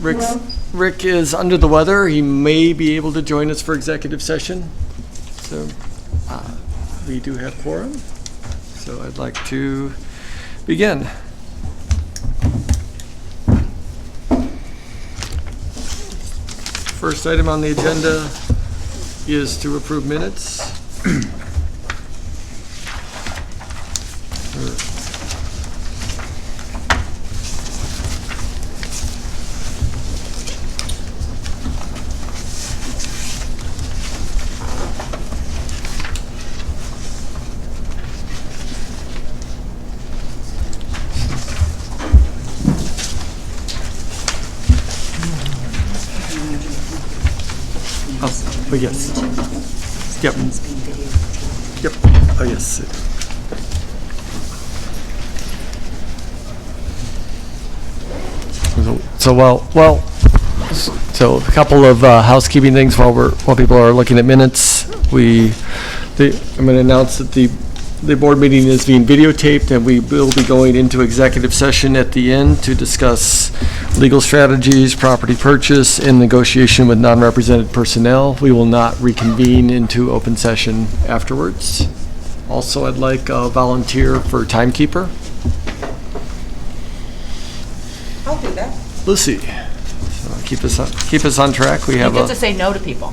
Rick is under the weather. He may be able to join us for executive session. So we do have quorum. So I'd like to begin. First item on the agenda is to approve minutes. Oh, yes. Yep. Yep. Oh, yes. So a couple of housekeeping things while people are looking at minutes. I'm going to announce that the board meeting is being videotaped, and we will be going into executive session at the end to discuss legal strategies, property purchase, and negotiation with non-represented personnel. We will not reconvene into open session afterwards. Also, I'd like a volunteer for timekeeper. I'll do that. Lucy. So keep us on track. We You have get to say no to people.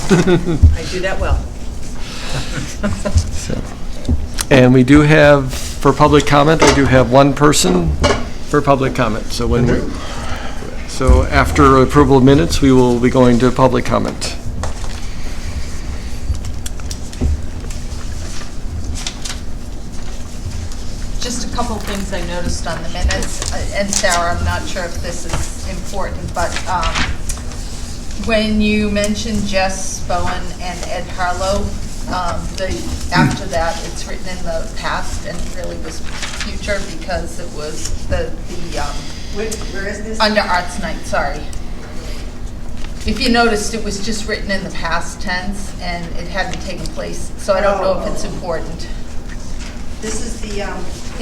I do that well. And we do have, for public comment, I do have one person for public comment. So after approval of minutes, we will be going to public comment. Just a couple things I noticed on the minutes, and Sarah, I'm not sure if this is important, but when you mentioned Jess Bowen and Ed Harlow, after that, it's written in the past and it really was future because it was Where is this? under Arts Night, sorry. If you noticed, it was just written in the past tense and it hadn't taken place, so I don't know if it's important. This is the,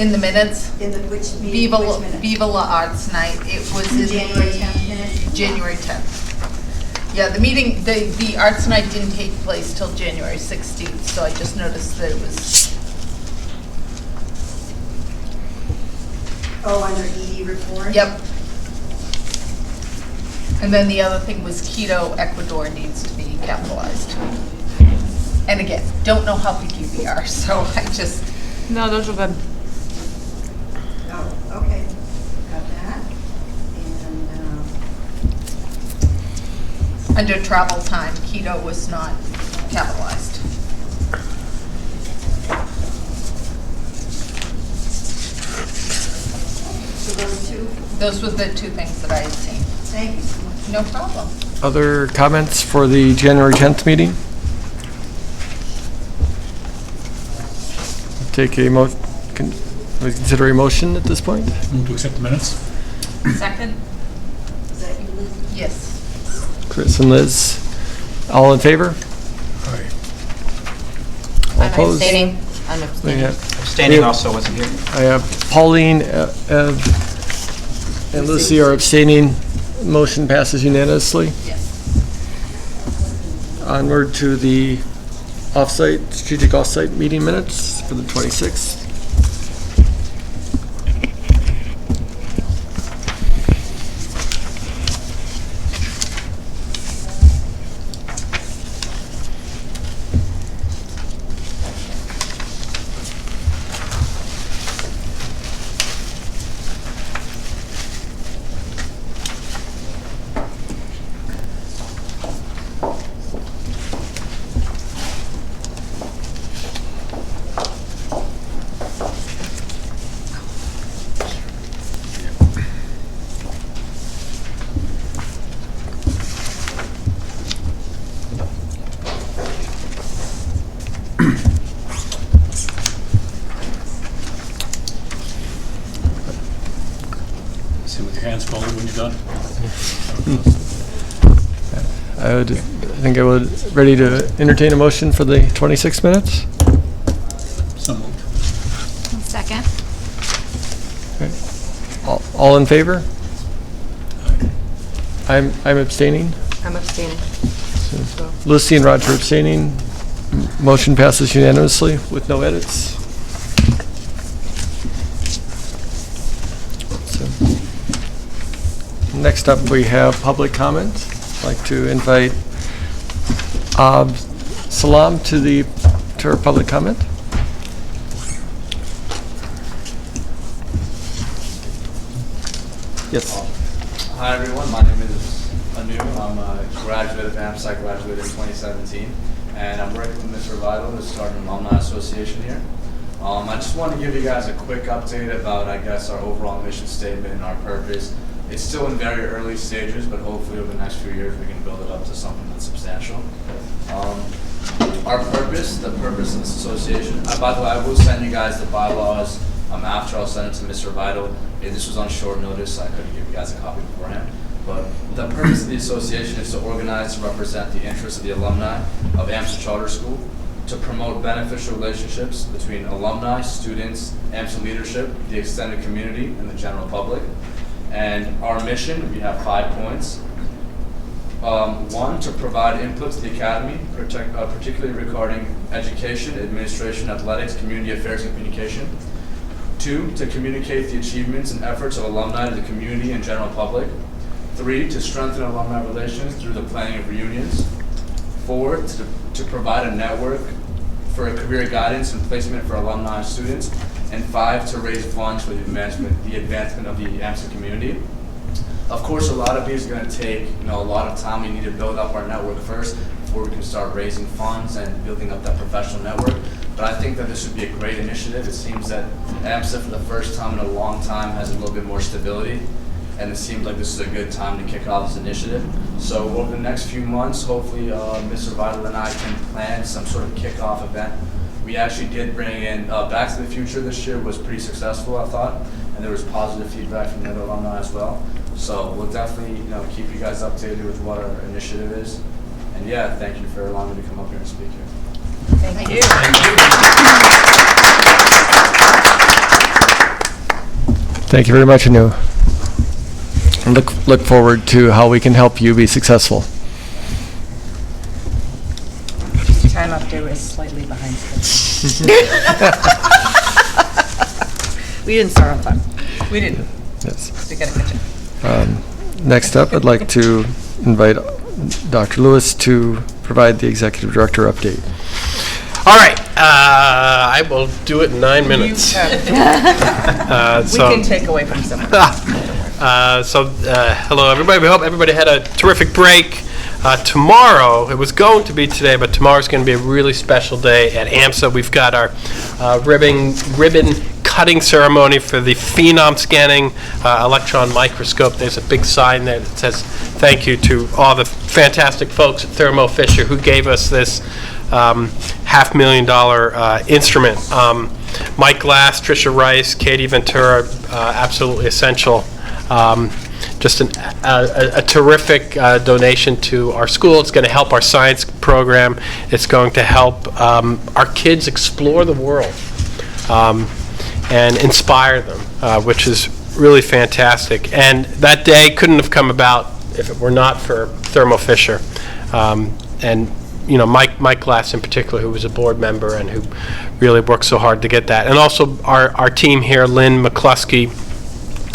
In the minutes? in the, which meeting, which minute? Viva La Arts Night, it was in January 10th minute? January 10th. Yeah, the meeting, the Arts Night didn't take place till January 16th, so I just noticed that it was, Oh, under ED report? yep. And then the other thing was Quito, Ecuador needs to be capitalized. And again, don't know how picky we are, so I just. No, those are good. Oh, okay. Got that. And, Under travel time, Quito was not capitalized. so those two, Those were the two things that I had seen. thank you so much. No problem. Other comments for the January 10th meeting? Take a consider a motion at this point. Move to accept the minutes. Second? Is that you, Liz? Yes. Chris and Liz, all in favor? Aye. All I'm opposed? abstaining. I'm We abstaining. have- Abstaining also wasn't here. I have Pauline, and Lucy are abstaining. Motion passes unanimously. Yes. Onward to the strategic offsite meeting minutes for the 26th. See with your hands folded when you're done. I think I would ready to entertain a motion for the 26 minutes. So moved. Second. All in favor? I'm abstaining. I'm abstaining. Lucy and Roger abstaining. Motion passes unanimously with no edits. So, next up, we have public comment. I'd like to invite Salam to our public comment. Yes. Hi everyone, my name is Anu. I'm a graduate of AMSA. I graduated in 2017, and I'm working with Mr. Vital to start an alumni association here. I just want to give you guys a quick update about, I guess, our overall mission statement and our purpose. It's still in very early stages, but hopefully over the next few years we can build it up to something that's substantial. Our purpose, the purpose of this association, by the way, I will send you guys the bylaws after. I'll send it to Mr. Vital. This was on short notice, so I couldn't give you guys a copy beforehand. But the purpose of the association is to organize and represent the interests of the alumni of AMSA Charter School, to promote beneficial relationships between alumni, students, AMSA leadership, the extended community, and the general public. And our mission, we have 5 points. 1, to provide input to the Academy, particularly regarding education, administration, athletics, community affairs, and communication. 2, to communicate the achievements and efforts of alumni to the community and general public. 3, to strengthen alumni relations through the planning of reunions. 4, to provide a network for a career guidance and placement for alumni and students. And 5, to raise funds for the advancement of the AMSA community. Of course, a lot of these are going to take a lot of time. We need to build up our network first before we can start raising funds and building up that professional network. But I think that this would be a great initiative. It seems that AMSA, for the first time in a long time, has a little bit more stability, and it seems like this is a good time to kick off this initiative. So over the next few months, hopefully Mr. Vital and I can plan some sort of kickoff event. We actually did bring in Back to the Future this year, was pretty successful, I thought, and there was positive feedback from the other alumni as well. So we'll definitely keep you guys updated with what our initiative is. And yeah, thank you for allowing me to come up here and speak here. Thank you. Thank you very much, Anu. And look forward to how we can help you be successful. Time update was slightly behind schedule. We didn't start on time. We didn't. Yes. We gotta catch up. Next up, I'd like to invite Dr. Lewis to provide the Executive Director update. All right, I will do it in 9 minutes. We can take away from someone. Hello everybody. We hope everybody had a terrific break. Tomorrow, it was going to be today, but tomorrow's going to be a really special day at AMSA. We've got our ribbon cutting ceremony for the phenom scanning electron microscope. There's a big sign there that says thank you to all the fantastic folks at Thermo Fisher who gave us this $500,000 instrument. Mike Glass, Tricia Rice, Katie Ventura, absolutely essential. Just a terrific donation to our school. It's going to help our science program. It's going to help our kids explore the world and inspire them, which is really fantastic. And that day couldn't have come about if it were not for Thermo Fisher. And Mike Glass in particular, who was a board member and who really worked so hard to get that. And also our team here, Lynn McCluskey,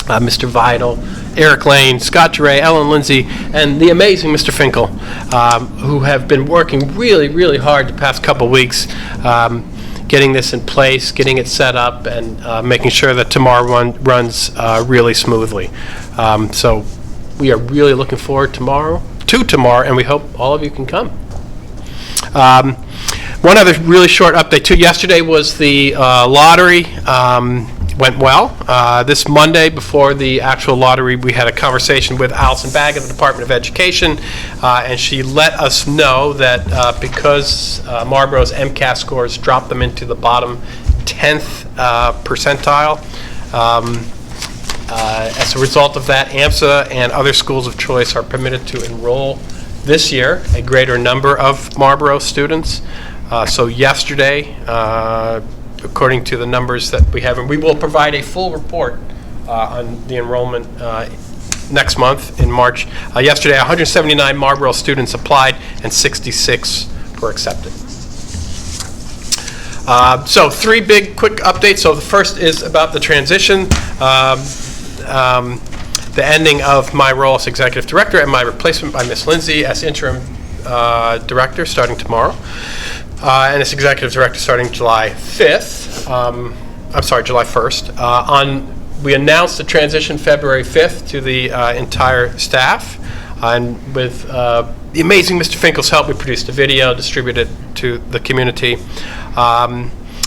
Mr. Vidal, Eric Lane, Scott Duray, Ellen Lindsay, and the amazing Mr. Finkel, who have been working really, really hard the past couple weeks, getting this in place, getting it set up, and making sure that tomorrow runs really smoothly. So we are really looking forward to tomorrow, and we hope all of you can come. One other really short update too. Yesterday was the lottery. Went well. This Monday, before the actual lottery, we had a conversation with Allison Bagg of the Department of Education, and she let us know that because Marlboro's MCAS scores dropped them into the bottom 10th percentile, as a result of that, AMSA and other schools of choice are permitted to enroll this year a greater number of Marlboro students. So yesterday, according to the numbers that we have, and we will provide a full report on the enrollment next month in March. Yesterday, 179 Marlboro students applied and 66 were accepted. So 3 big quick updates. So the first is about the transition, the ending of my role as executive director and my replacement by Ms. Lindsay as interim director starting tomorrow, and as executive director starting July 5th. July 1st. We announced the transition February 5th to the entire staff, and with the amazing Mr. Finkel's help, we produced a video, distributed to the community.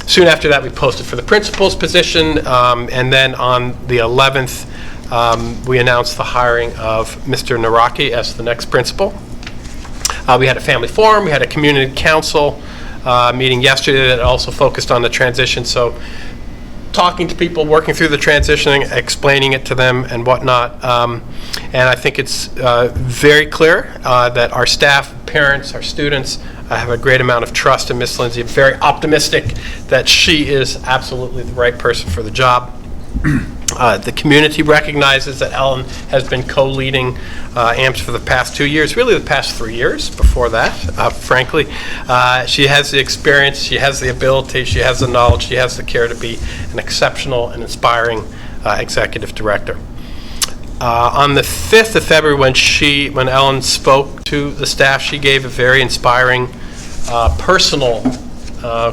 Soon after that, we posted for the principal's position, and then on the 11th, we announced the hiring of Mr. Naraki as the next principal. We had a family forum, we had a community council meeting yesterday that also focused on the transition. So talking to people, working through the transitioning, explaining it to them and whatnot. And I think it's very clear that our staff, parents, our students have a great amount of trust in Ms. Lindsay. I'm very optimistic that she is absolutely the right person for the job. The community recognizes that Ellen has been co-leading AMPS for the past 2 years, really the past 3 years before that, frankly. She has the experience, she has the ability, she has the knowledge, she has the care to be an exceptional and inspiring executive director. On the 5th of February, when Ellen spoke to the staff, she gave a very inspiring personal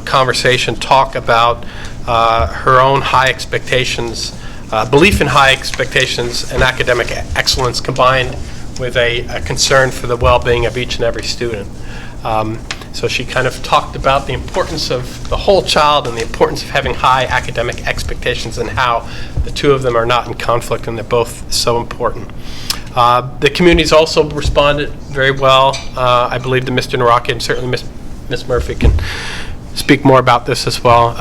conversation, talk about her own high expectations, belief in high expectations and academic excellence combined with a concern for the well-being of each and every student. So she kind of talked about the importance of the whole child and the importance of having high academic expectations and how the two of them are not in conflict and they're both so important. The community's also responded very well, I believe, to Mr. Naraki, and certainly Ms. Murphy can speak more about this as well.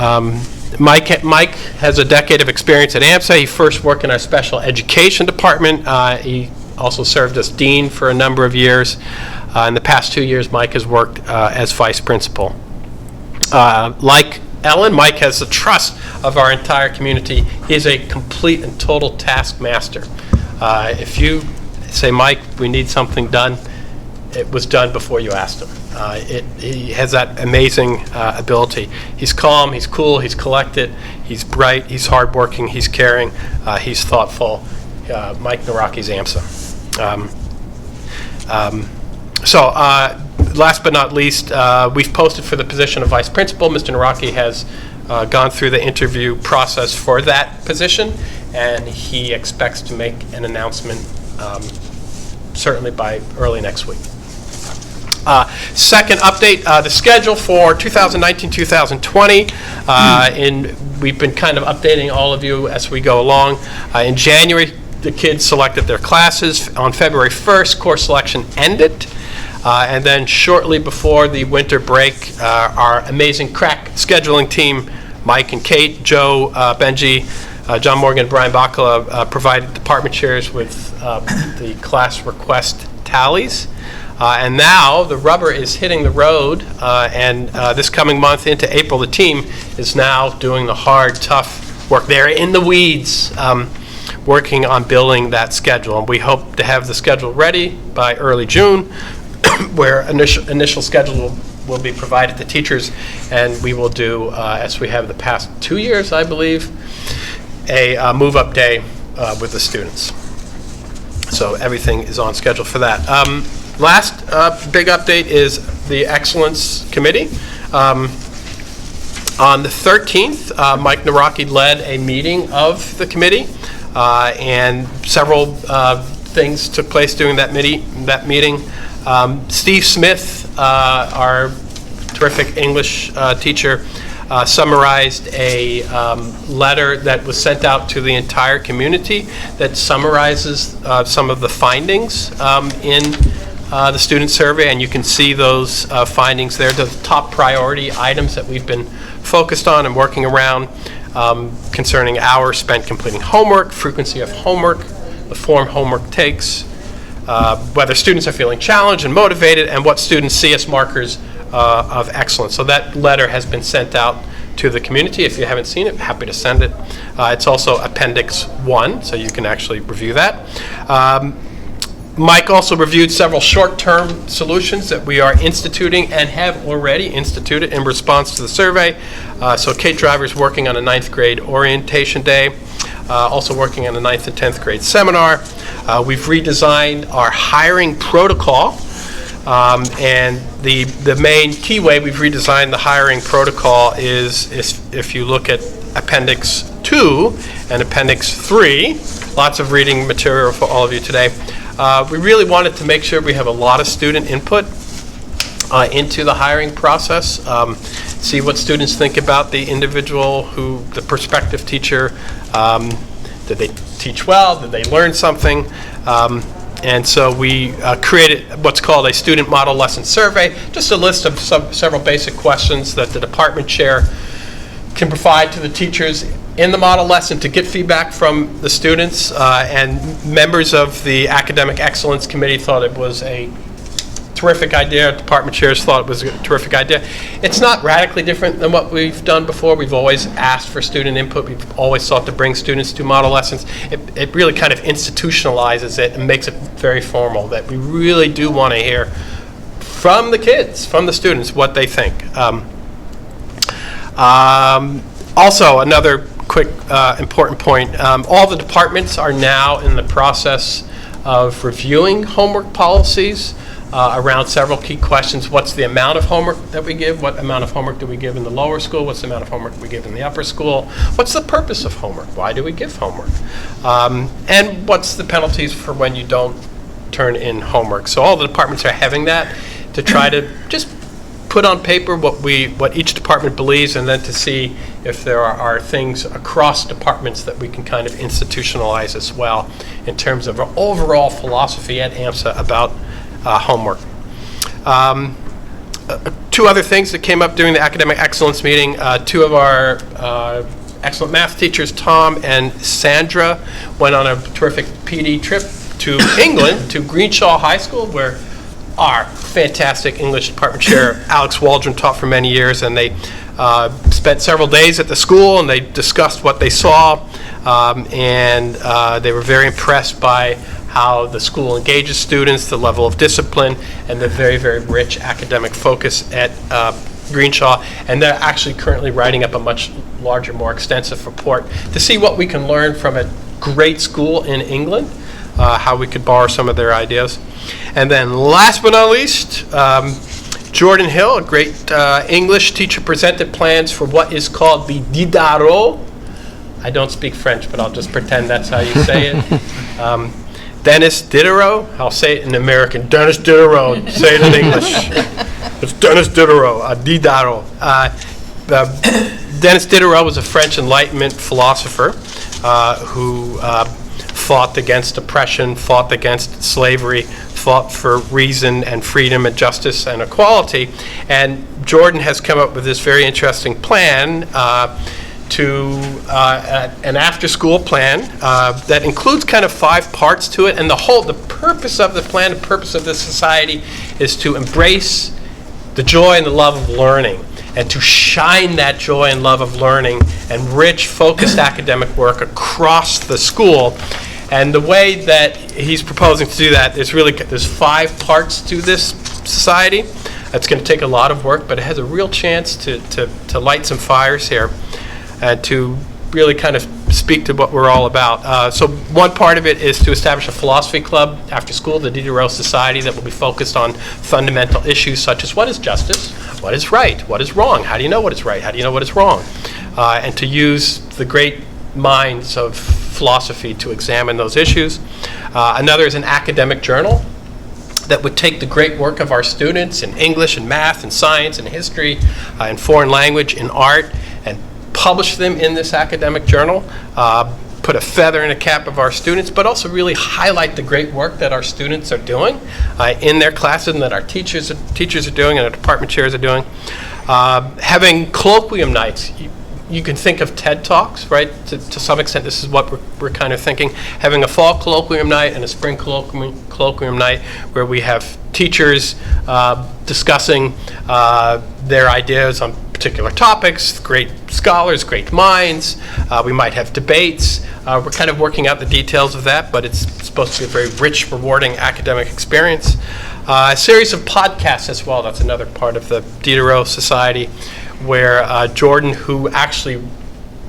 Mike has a decade of experience at AMSA. He first worked in our special education department. He also served as dean for a number of years. In the past 2 years, Mike has worked as vice principal. Like Ellen, Mike has the trust of our entire community. He is a complete and total taskmaster. If you say, Mike, we need something done, it was done before you asked him. He has that amazing ability. He's calm, he's cool, he's collected, he's bright, he's hardworking, he's caring, he's thoughtful. Mike Naraki's AMSA. Last but not least, we've posted for the position of vice principal. Mr. Naraki has gone through the interview process for that position, and he expects to make an announcement certainly by early next week. Second update, the schedule for 2019-2020, we've been kind of updating all of you as we go along. In January, the kids selected their classes. On February 1st, course selection ended. And then shortly before the winter break, our amazing crack scheduling team, Mike and Kate, Joe, Benji, John Morgan, Brian Bacala, provided department chairs with the class request tallies. And now the rubber is hitting the road, and this coming month into April, the team is now doing the hard, tough work. They're in the weeds, working on building that schedule. And we hope to have the schedule ready by early June, where initial schedule will be provided to teachers, and we will do, as we have the past 2 years, I believe, a move-up day with the students. So everything is on schedule for that. Last big update is the Excellence Committee. On the 13th, Mike Naraki led a meeting of the committee, and several things took place during that meeting. Steve Smith, our terrific English teacher, summarized a letter that was sent out to the entire community that summarizes some of the findings in the student survey, and you can see those findings there. The top priority items that we've been focused on and working around concerning hours spent completing homework, frequency of homework, the form homework takes, whether students are feeling challenged and motivated, and what students see as markers of excellence. So that letter has been sent out to the community. If you haven't seen it, happy to send it. It's also Appendix 1, so you can actually review that. Mike also reviewed several short-term solutions that we are instituting and have already instituted in response to the survey. So Kate Driver's working on a 9th grade orientation day, also working on a 9th and 10th grade seminar. We've redesigned our hiring protocol, and the main key way we've redesigned the hiring protocol is if you look at Appendix 2 and Appendix 3, lots of reading material for all of you today. We really wanted to make sure we have a lot of student input into the hiring process, see what students think about the individual the prospective teacher. Did they teach well? Did they learn something? And so we created what's called a student model lesson survey, just a list of several basic questions that the department chair can provide to the teachers in the model lesson to get feedback from the students, and members of the Academic Excellence Committee thought it was a terrific idea. Department chairs thought it was a terrific idea. It's not radically different than what we've done before. We've always asked for student input. We've always sought to bring students to model lessons. It really kind of institutionalizes it and makes it very formal, that we really do want to hear from the kids, from the students, what they think. Also, another quick important point, all the departments are now in the process of reviewing homework policies around several key questions. What's the amount of homework that we give? What amount of homework do we give in the lower school? What's the amount of homework we give in the upper school? What's the purpose of homework? Why do we give homework? And what's the penalties for when you don't turn in homework? So all the departments are having that to try to just put on paper what each department believes, and then to see if there are things across departments that we can kind of institutionalize as well in terms of our overall philosophy at AMSA about homework. Two other things that came up during the academic excellence meeting. Two of our excellent math teachers, Tom and Sandra, went on a terrific PD trip to England, to Greenshaw High School, where our fantastic English department chair, Alex Waldron, taught for many years, and they spent several days at the school, and they discussed what they saw, and they were very impressed by how the school engages students, the level of discipline, and the very, very rich academic focus at Greenshaw. And they're actually currently writing up a much larger, more extensive report to see what we can learn from a great school in England, how we could borrow some of their ideas. And then last but not least, Jordan Hill, a great English teacher, presented plans for what is called the Diderot. I don't speak French, but I'll just pretend that's how you say it. Dennis Diderot. I'll say it in American. Dennis Diderot. Say it in English. It's Dennis Diderot, Diderot. Dennis Diderot was a French Enlightenment philosopher who fought against oppression, fought against slavery, fought for reason and freedom and justice and equality. And Jordan has come up with this very interesting plan to an after-school plan that includes kind of 5 parts to it. And the purpose of the plan, the purpose of this society, is to embrace the joy and the love of learning, and to shine that joy and love of learning and rich, focused academic work across the school. And the way that he's proposing to do that, there's 5 parts to this society. It's going to take a lot of work, but it has a real chance to light some fires here and to really kind of speak to what we're all about. So one part of it is to establish a philosophy club after school, the Diderot Society, that will be focused on fundamental issues such as what is justice, what is right, what is wrong, how do you know what is right, how do you know what is wrong, and to use the great minds of philosophy to examine those issues. Another is an academic journal that would take the great work of our students in English and math and science and history and foreign language and art and publish them in this academic journal, put a feather in the cap of our students, but also really highlight the great work that our students are doing in their classes and that our teachers are doing and our department chairs are doing. Having colloquium nights. You can think of TED Talks, right? To some extent, this is what we're kind of thinking. Having a fall colloquium night and a spring colloquium night where we have teachers discussing their ideas on particular topics, great scholars, great minds. We might have debates. We're kind of working out the details of that, but it's supposed to be a very rich, rewarding academic experience. A series of podcasts as well. That's another part of the Diderot Society, where Jordan, who actually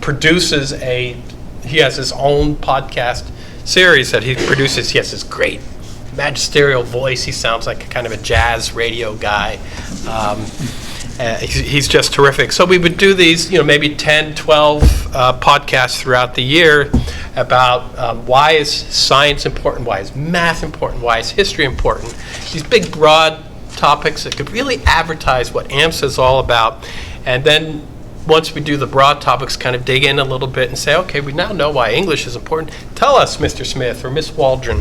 produces he has his own podcast series that he produces. He has this great magisterial voice. He sounds like kind of a jazz radio guy. He's just terrific. So we would do these, maybe 10, 12 podcasts throughout the year about why is science important, why is math important, why is history important. These big, broad topics that could really advertise what AMSA is all about. And then once we do the broad topics, kind of dig in a little bit and say, okay, we now know why English is important. Tell us, Mr. Smith or Miss Waldron,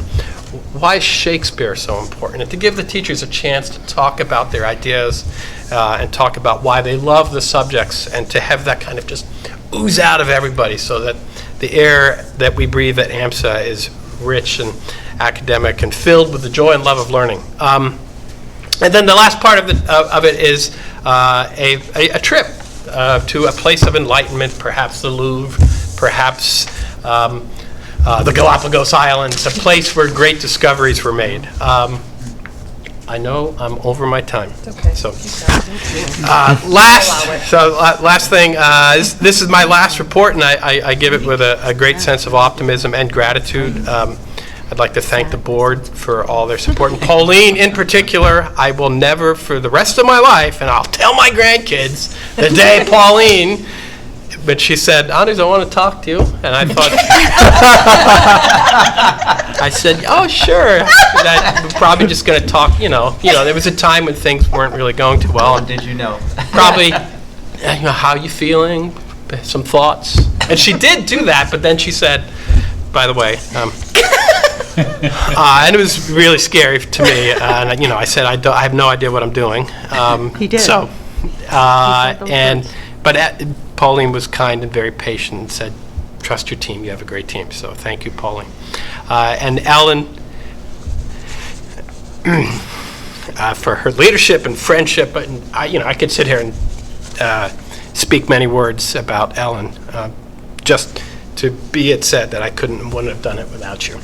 why is Shakespeare so important? And to give the teachers a chance to talk about their ideas and talk about why they love the subjects, and to have that kind of just ooze out of everybody, so that the air that we breathe at AMSA is rich and academic and filled with the joy and love of learning. And then the last part of it is a trip to a place of enlightenment, perhaps the Louvre, perhaps the Galapagos Islands, a place where great discoveries were made. I know I'm over my time. Okay. So, last thing, this is my last report, and I give it with a great sense of optimism and gratitude. I'd like to thank the board for all their support, and Pauline in particular. I will never, for the rest of my life, and I'll tell my grandkids, the day Pauline, but she said, Anders, I want to talk to you. And I thought, I said, oh, sure. We're probably just going to talk, there was a time when things weren't really going too well. Did you know? Probably, how are you feeling? Some thoughts. And she did do that, but then she said, by the way, and it was really scary to me. And I said, I have no idea what I'm doing. He did. So, Pauline was kind and very patient and said, trust your team, you have a great team. So thank you, Pauline. And Ellen, for her leadership and friendship. And I could sit here and speak many words about Ellen, just to be it said that I wouldn't have done it without you.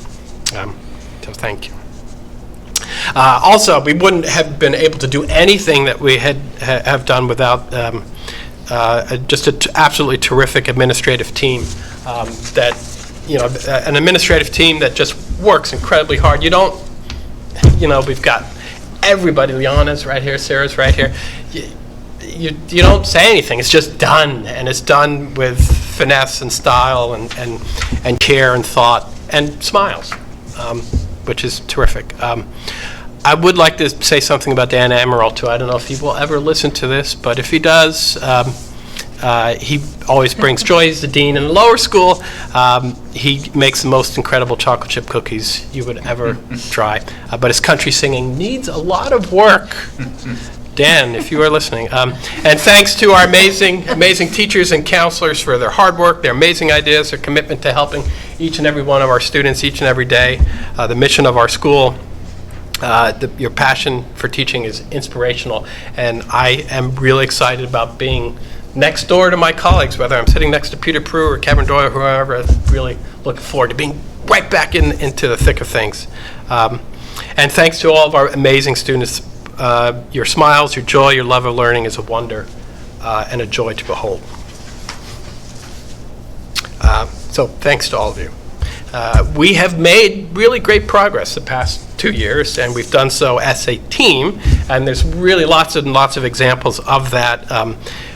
So thank you. Also, we wouldn't have been able to do anything that we have done without just an absolutely terrific administrative team. An administrative team that just works incredibly hard. We've got everybody. Liana's right here. Sarah's right here. You don't say anything. It's just done, and it's done with finesse and style and care and thought and smiles, which is terrific. I would like to say something about Dan Amaral, too. I don't know if he will ever listen to this, but if he does, he always brings joy. He's the dean in the lower school. He makes the most incredible chocolate chip cookies you would ever try. But his country singing needs a lot of work. Dan, if you are listening. And thanks to our amazing teachers and counselors for their hard work, their amazing ideas, their commitment to helping each and every one of our students each and every day. The mission of our school. Your passion for teaching is inspirational, and I am really excited about being next door to my colleagues, whether I'm sitting next to Peter Prue or Kevin Doyle or whoever. I'm really looking forward to being right back into the thick of things. And thanks to all of our amazing students. Your smiles, your joy, your love of learning is a wonder and a joy to behold. So thanks to all of you. We have made really great progress the past 2 years, and we've done so as a team, and there's really lots and lots of examples of that,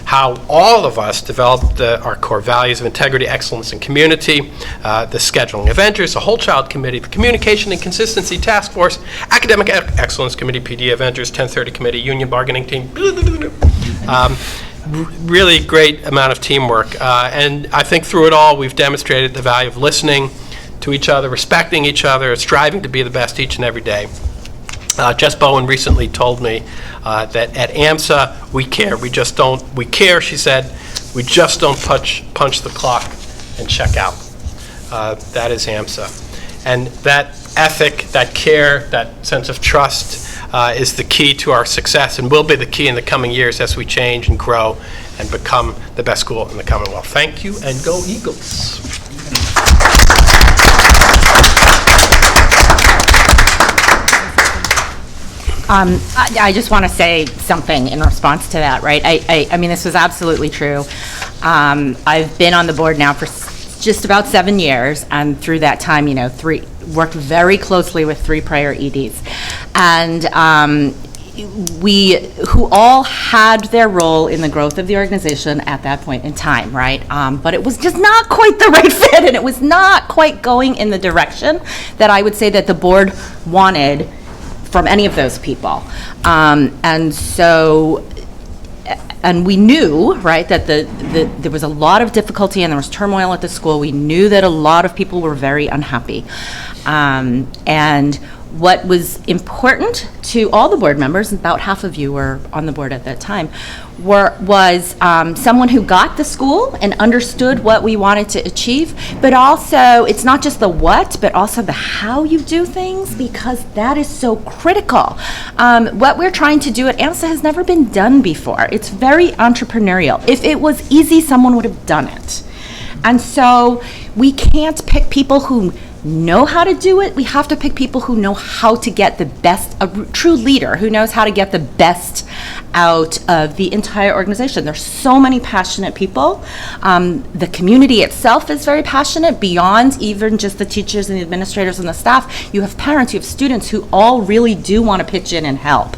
how all of us developed our core values of integrity, excellence, and community, the scheduling of enters, the whole child committee, the communication and consistency task force, academic excellence committee, PD of enters, 1030 committee, union bargaining team, really great amount of teamwork. And I think through it all, we've demonstrated the value of listening to each other, respecting each other, striving to be the best each and every day. Jess Bowen recently told me that at AMSA, we care. We care, she said, we just don't punch the clock and check out. That is AMSA. And that ethic, that care, that sense of trust is the key to our success, and will be the key in the coming years as we change and grow and become the best school in the Commonwealth. Thank you, and go Eagles. I just want to say something in response to that, right? I mean, this was absolutely true. I've been on the board now for just about 7 years, and through that time, worked very closely with 3 prior EDs. And who all had their role in the growth of the organization at that point in time, right? But it was just not quite the right fit, and it was not quite going in the direction that I would say that the board wanted from any of those people. And we knew, right, that there was a lot of difficulty and there was turmoil at the school. We knew that a lot of people were very unhappy. And what was important to all the board members, about half of you were on the board at that time, was someone who got the school and understood what we wanted to achieve, but also, it's not just the what, but also the how you do things, because that is so critical. What we're trying to do at AMSA has never been done before. It's very entrepreneurial. If it was easy, someone would have done it. And so we can't pick people who know how to do it. We have to pick people who know how to get the best, a true leader who knows how to get the best out of the entire organization. There's so many passionate people. The community itself is very passionate, beyond even just the teachers and the administrators and the staff. You have parents, you have students who all really do want to pitch in and help.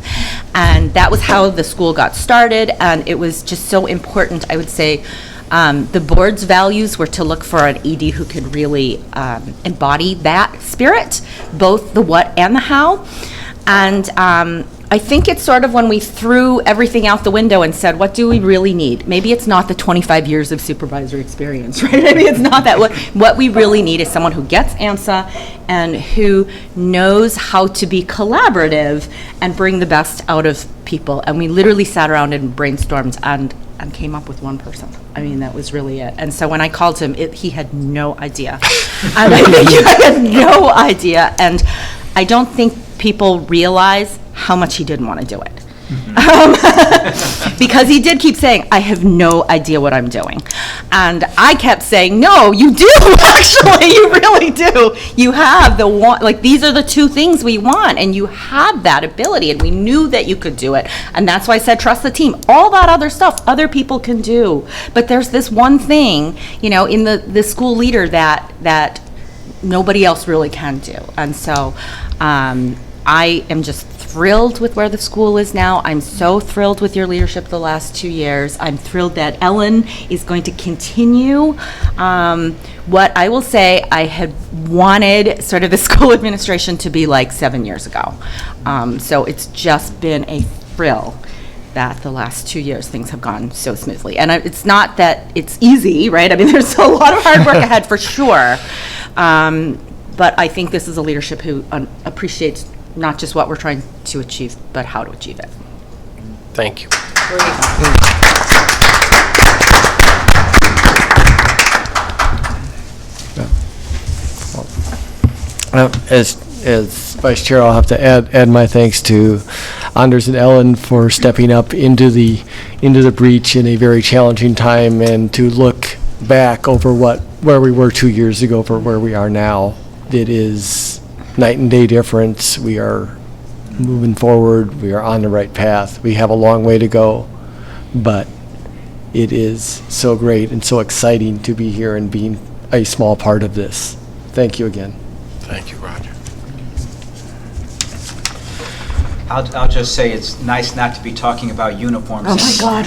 And that was how the school got started, and it was just so important, I would say. The board's values were to look for an ED who could really embody that spirit, both the what and the how. And I think it's sort of when we threw everything out the window and said, what do we really need? Maybe it's not the 25 years of supervisory experience, right? Maybe it's not that. What we really need is someone who gets AMSA and who knows how to be collaborative and bring the best out of people. And we literally sat around and brainstormed and came up with one person. I mean, that was really it. And so when I called him, he had no idea. And I think he had no idea. And I don't think people realize how much he didn't want to do it. Because he did keep saying, I have no idea what I'm doing. And I kept saying, no, you do, actually, you really do. You have the one, like, these are the 2 things we want, and you have that ability, and we knew that you could do it. And that's why I said, trust the team. All that other stuff, other people can do. But there's this one thing, in the school leader that nobody else really can do. And so I am just thrilled with where the school is now. I'm so thrilled with your leadership the last 2 years. I'm thrilled that Ellen is going to continue. What I will say, I had wanted sort of the school administration to be like 7 years ago. So it's just been a thrill that the last 2 years things have gone so smoothly. And it's not that it's easy, right? I mean, there's a lot of hard work ahead for sure. But I think this is a leadership who appreciates not just what we're trying to achieve, but how to achieve it. Thank you. As Vice Chair, I'll have to add my thanks to Anders and Ellen for stepping up into the breach in a very challenging time, and to look back over where we were 2 years ago for where we are now. It is night and day difference. We are moving forward. We are on the right path. We have a long way to go, but it is so great and so exciting to be here and being a small part of this. Thank you again. Thank you, Roger. I'll just say it's nice not to be talking about uniforms. Oh, my God.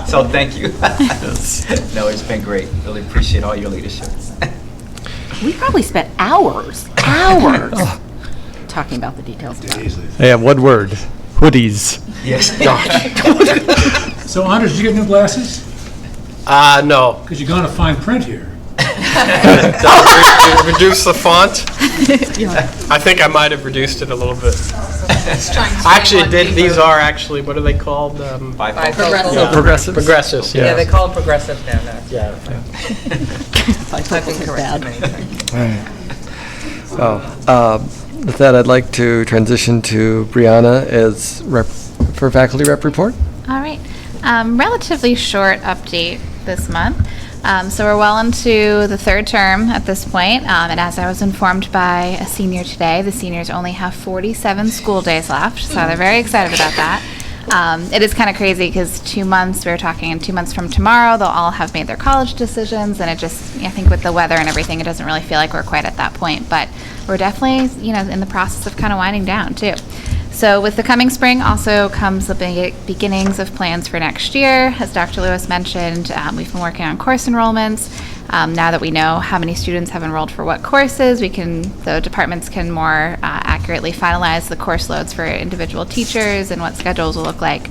So thank you. No, it's been great. Really appreciate all your leadership. We probably spent hours talking about the details. I have one word: hoodies. Yes. So, Anders, did you get new glasses? No. Because you're going to fine print here. Reduce the font? I think I might have reduced it a little bit. Actually, these are actually, what are they called? Progressive. Progressives, Yeah, yeah. they call it progressive now. Yeah. I've been corrected many times. With that, I'd like to transition to Brianna as for faculty rep report. All right. Relatively short update this month. So we're well into the third term at this point, and as I was informed by a senior today, the seniors only have 47 school days left, so they're very excited about that. It is kind of crazy because 2 months, we were talking in 2 months from tomorrow, they'll all have made their college decisions, and it just, I think with the weather and everything, it doesn't really feel like we're quite at that point, but we're definitely, in the process of kind of winding down too. So with the coming spring also comes the beginnings of plans for next year. As Dr. Lewis mentioned, we've been working on course enrollments. Now that we know how many students have enrolled for what courses, the departments can more accurately finalize the course loads for individual teachers and what schedules will look like.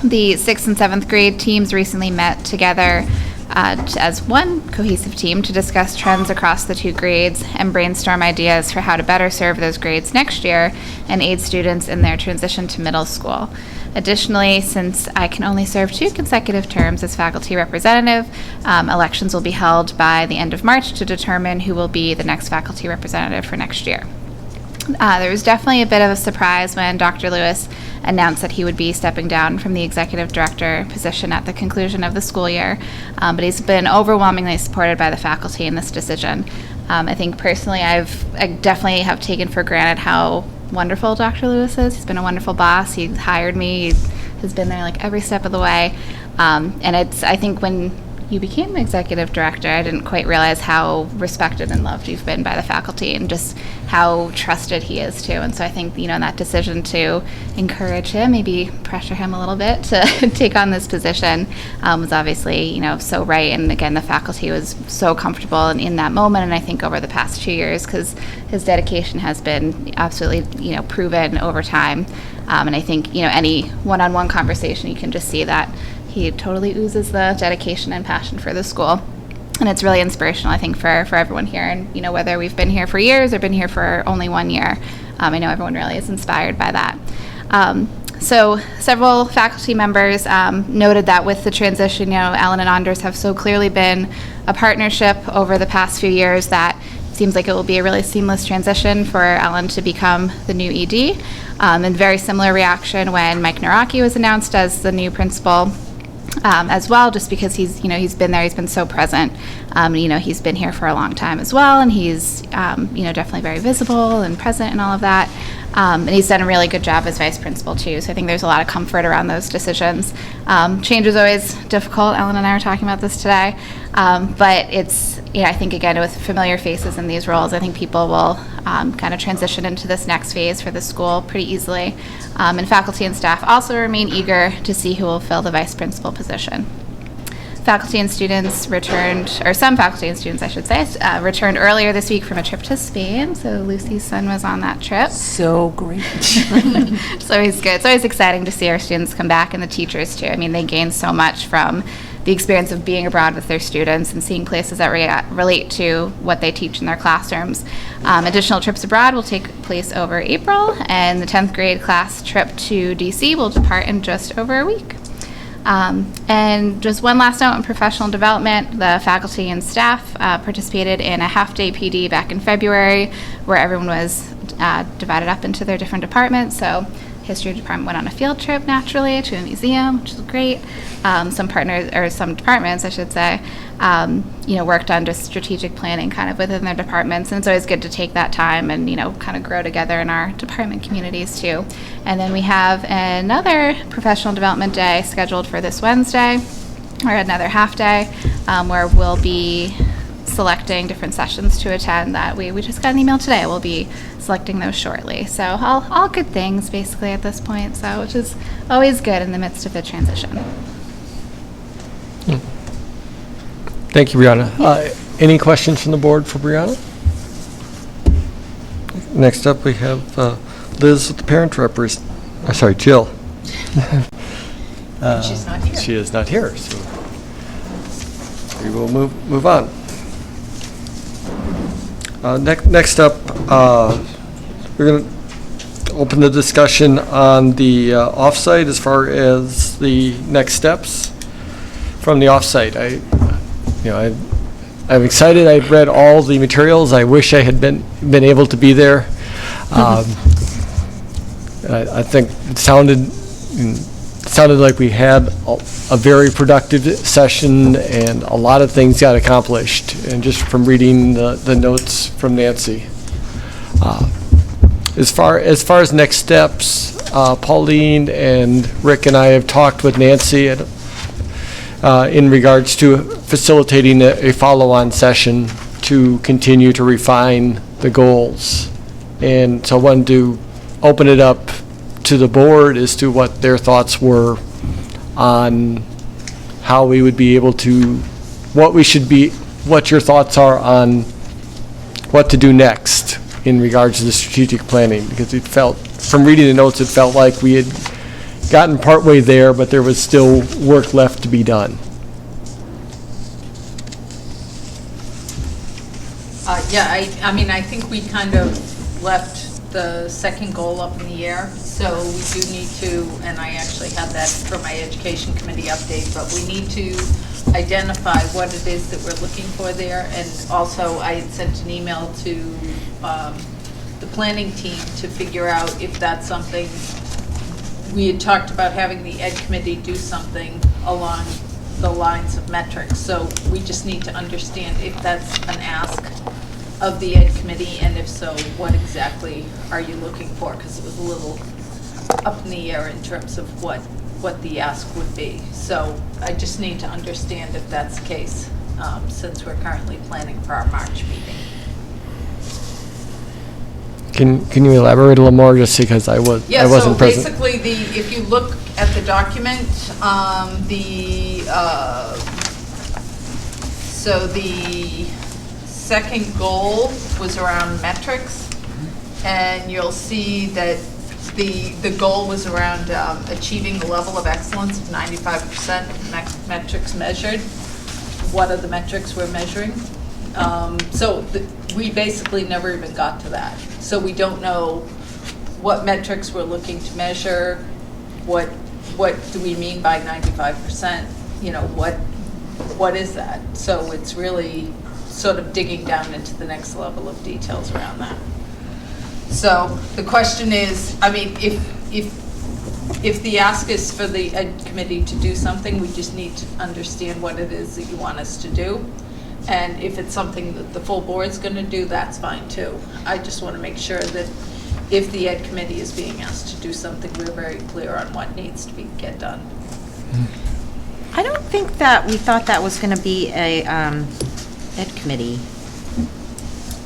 The 6th and 7th grade teams recently met together as one cohesive team to discuss trends across the 2 grades and brainstorm ideas for how to better serve those grades next year and aid students in their transition to middle school. Additionally, since I can only serve 2 consecutive terms as faculty representative, elections will be held by the end of March to determine who will be the next faculty representative for next year. There was definitely a bit of a surprise when Dr. Lewis announced that he would be stepping down from the executive director position at the conclusion of the school year, but he's been overwhelmingly supported by the faculty in this decision. I think personally I definitely have taken for granted how wonderful Dr. Lewis is. He's been a wonderful boss. He hired me. He has been there like every step of the way. And I think when you became executive director, I didn't quite realize how respected and loved you've been by the faculty and just how trusted he is too. And so I think, that decision to encourage him, maybe pressure him a little bit to take on this position was obviously, so right. And again, the faculty was so comfortable in that moment. And I think over the past 2 years, because his dedication has been absolutely, proven over time. And I think, any one-on-one conversation, you can just see that he totally oozes the dedication and passion for the school. And it's really inspirational, I think, for everyone here. And, whether we've been here for years or been here for only 1 year, I know everyone really is inspired by that. So several faculty members noted that with the transition, Ellen and Anders have so clearly been a partnership over the past few years that it seems like it will be a really seamless transition for Ellen to become the new ED. And very similar reaction when Mike Naraki was announced as the new principal. As well, just because he's been there, he's been so present. He's been here for a long time as well, and he's, definitely very visible and present and all of that. And he's done a really good job as vice principal too. So I think there's a lot of comfort around those decisions. Change is always difficult. Ellen and I were talking about this today, but it's, I think again with familiar faces in these roles, I think people will kind of transition into this next phase for the school pretty easily. And faculty and staff also remain eager to see who will fill the vice principal position. Faculty and students returned, or some faculty and students, I should say, returned earlier this week from a trip to Spain. So Lucy's son was on that trip. So great. It's always good. It's always exciting to see our students come back and the teachers too. I mean, they gain so much from the experience of being abroad with their students and seeing places that relate to what they teach in their classrooms. Additional trips abroad will take place over April, and the 10th grade class trip to DC will depart in just over a week. And just one last note on professional development, the faculty and staff participated in a half-day PD back in February where everyone was divided up into their different departments. So history department went on a field trip naturally to a museum, which was great. Some departments, I should say, worked on just strategic planning kind of within their departments. And it's always good to take that time and, kind of grow together in our department communities too. And then we have another professional development day scheduled for this Wednesday, or another half day, where we'll be selecting different sessions to attend that we just got an email today. We'll be selecting those shortly. So all good things basically at this point, so which is always good in the midst of the transition. Thank you, Brianna. Any questions from the board for Brianna? Next up, we have Liz with the parent Jill. She's not here. She is not here, so we will move on. Next up, we're going to open the discussion on the offsite as far as the next steps from the offsite. I'm excited. I've read all the materials. I wish I had been able to be there. I think it sounded like we had a very productive session, and a lot of things got accomplished, and just from reading the notes from Nancy. As far as next steps, Pauline and Rick and I have talked with Nancy in regards to facilitating a follow-on session to continue to refine the goals. And so I wanted to open it up to the board as to what their thoughts were on how we would be able to, what your thoughts are on what to do next in regards to the strategic planning, because it felt, from reading the notes, it felt like we had gotten partway there, but there was still work left to be done. Yeah, I mean, I think we kind of left the second goal up in the air, so we do need to, and I actually had that for my education committee update, but we need to identify what it is that we're looking for there, and also I had sent an email to the planning team to figure out if that's something, we had talked about having the ed committee do something along the lines of metrics, so we just need to understand if that's an ask of the ed committee, and if so, what exactly are you looking for? Because it was a little up in the air in terms of what the ask would be. So I just need to understand if that's the case, since we're currently planning for our March meeting. Can you elaborate a little more, just because I wasn't present? Basically, if you look at the document, so the second goal was around metrics, and you'll see that the goal was around achieving the level of excellence of 95% metrics measured. What are the metrics we're measuring? We basically never even got to that. So we don't know what metrics we're looking to measure, what do we mean by 95%, what is that? So it's really sort of digging down into the next level of details around that. So the question is, I mean, if the ask is for the ed committee to do something, we just need to understand what it is that you want us to do. And if it's something that the full board's going to do, that's fine too. I just want to make sure that if the ed committee is being asked to do something, we're very clear on what needs to get done. I don't think that we thought that was going to be a ed committee.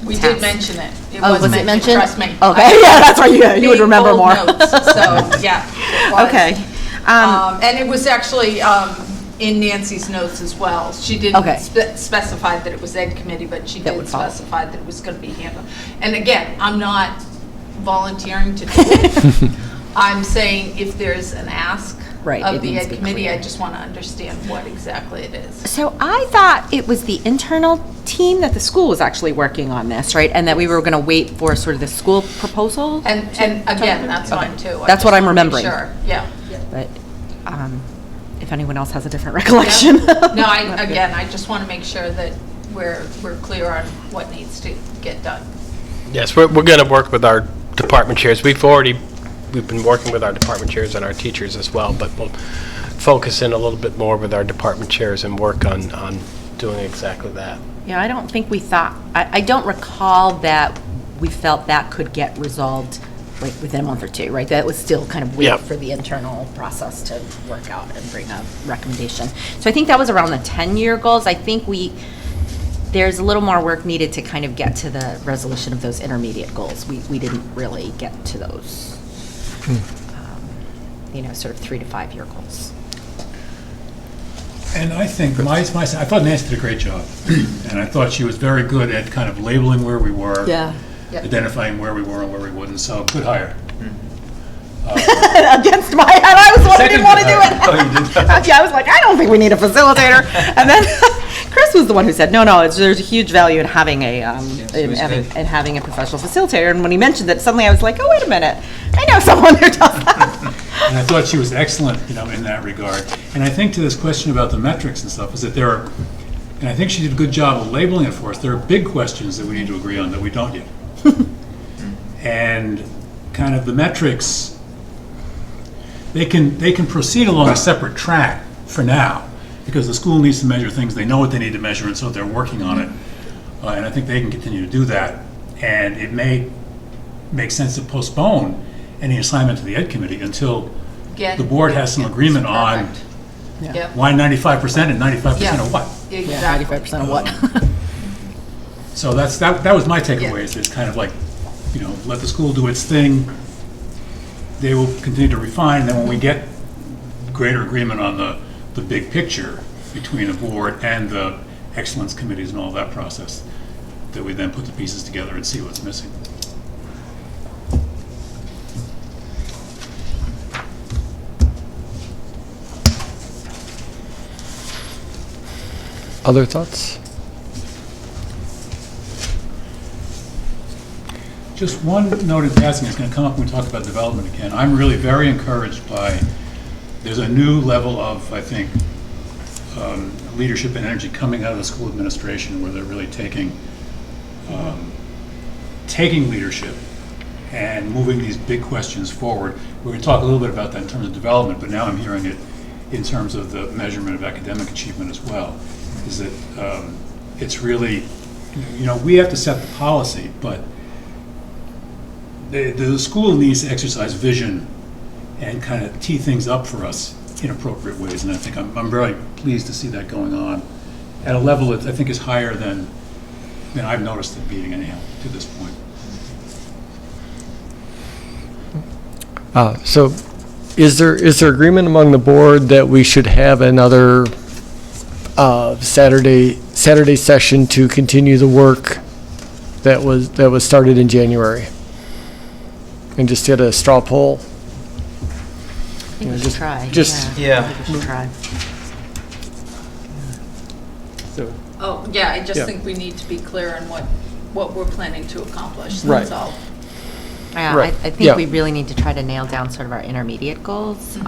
We task. Did mention it. Was it mentioned? Trust me. Okay, yeah, that's why you would remember Old more. Notes, so yeah. It was. Okay. And it was actually in Nancy's notes as well. She didn't specify that it was ed committee, but she did specify that it was going to be handled. And again, I'm not volunteering to do it. I'm saying if there's an ask of the ed committee, I just want to understand what exactly it is. So I thought it was the internal team that the school was actually working on this, right? And that we were going to wait for sort of the school proposal? And again, that's fine too. That's what I'm remembering. Sure, yeah. But if anyone else has a different recollection. Yeah. No, I just want to make sure that we're clear on what needs to get done. Yes, we're going to work with our department chairs. We've been working with our department chairs and our teachers as well, but we'll focus in a little bit more with our department chairs and work on doing exactly that. Yeah, I don't think we thought, I don't recall that we felt that could get resolved like within a month or two, right? That was still kind of wait for the internal process to work out and bring a recommendation. So I think that was around the 10-year goals. I think there's a little more work needed to kind of get to the resolution of those intermediate goals. We didn't really get to those, sort of 3 to 5 year goals. And I think I thought Nancy did a great job. And I thought she was very good at kind of labeling where we were. Yeah. Identifying where we were and where we wouldn't. So good hire. Against my head, I was the one who didn't want to do it. Oh, you did? Yeah, I was like, I don't think we need a facilitator. And then Chris was the one who said, no, there's a huge value in having having a professional facilitator. And when he mentioned it, suddenly I was like, oh, wait a minute, I know someone who does that. And I thought she was excellent, in that regard. And I think to this question about the metrics and stuff is that there are, and I think she did a good job of labeling it for us. There are big questions that we need to agree on that we don't yet. And kind of the metrics they can proceed along a separate track for now, because the school needs to measure things, they know what they need to measure, and so they're working on it. And I think they can continue to do that. And it may make sense to postpone any assignment to the Ed Committee until the board has some agreement on Yep. why 95% and 95% of what. Exactly. 95% of what? So that was my takeaway, is it's kind of like, let the school do its thing. They will continue to refine, and then when we get greater agreement on the big picture between the board and the excellence committees and all that process, that we then put the pieces together and see what's missing. Other thoughts? Just one note in passing, it's going to come up when we talk about development again. I'm really very encouraged by, there's a new level of, I think, leadership and energy coming out of the school administration, where they're really taking leadership and moving these big questions forward. We're going to talk a little bit about that in terms of development, but now I'm hearing it in terms of the measurement of academic achievement as well. Is that it's really, we have to set the policy, but the school needs to exercise vision and kind of tee things up for us in appropriate ways. And I think I'm very pleased to see that going on at a level that I think is higher than I've noticed it being anyhow to this point. So is there agreement among the board that we should have another Saturday session to continue the work that was started in January? And just get a straw poll? I think we should try. Yeah. We should try. So, Oh, yeah, I just Yeah. think we need to be clear on what we're planning to accomplish, Right. that's all. Yeah, Right. I think Yeah. we really need to try to nail down sort of our intermediate goals,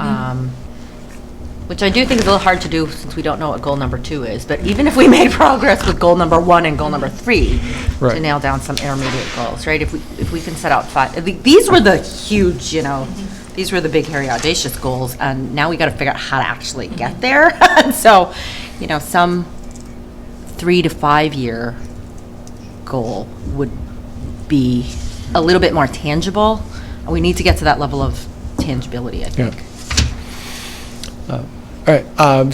which I do think is a little hard to do since we don't know what goal number 2 is. But even if we made progress with goal number 1 and goal number 3, to Right. nail down some intermediate goals, right? If we can set out 5, these were the huge, these were the big, hairy, audacious goals, and now we got to figure out how to actually get there. And so, some 3 to 5 year goal would be a little bit more tangible. We need to get to that level of tangibility, I think. all right.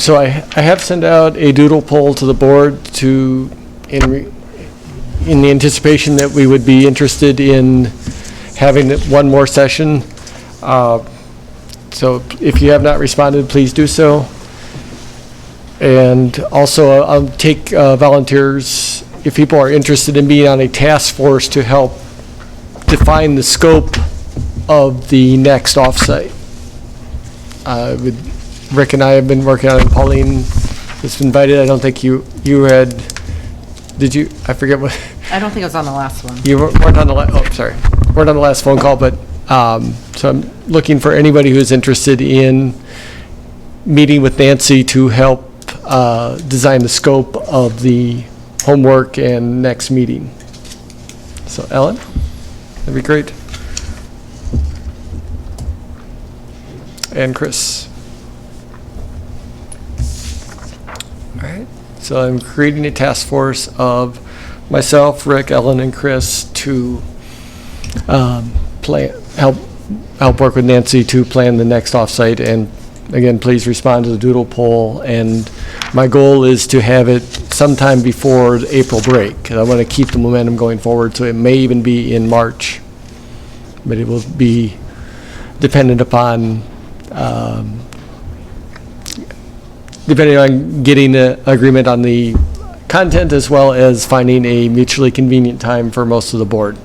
So I have sent out a doodle poll to the board in the anticipation that we would be interested in having one more session. So if you have not responded, please do so. And also, I'll take volunteers if people are interested in being on a task force to help define the scope of the next offsite. Rick and I have been working on it. Pauline was invited. I don't think you had, did you? I forget what. I don't think it was on the last one. You weren't on the weren't on the last phone call, but so I'm looking for anybody who's interested in meeting with Nancy to help design the scope of the homework and next meeting. So Ellen, that'd be great. And Chris. All right. So I'm creating a task force of myself, Rick, Ellen, and Chris to help work with Nancy to plan the next offsite. And again, please respond to the doodle poll. And my goal is to have it sometime before the April break, because I want to keep the momentum going forward. So it may even be in March, but it will be dependent upon getting an agreement on the content, as well as finding a mutually convenient time for most of the board.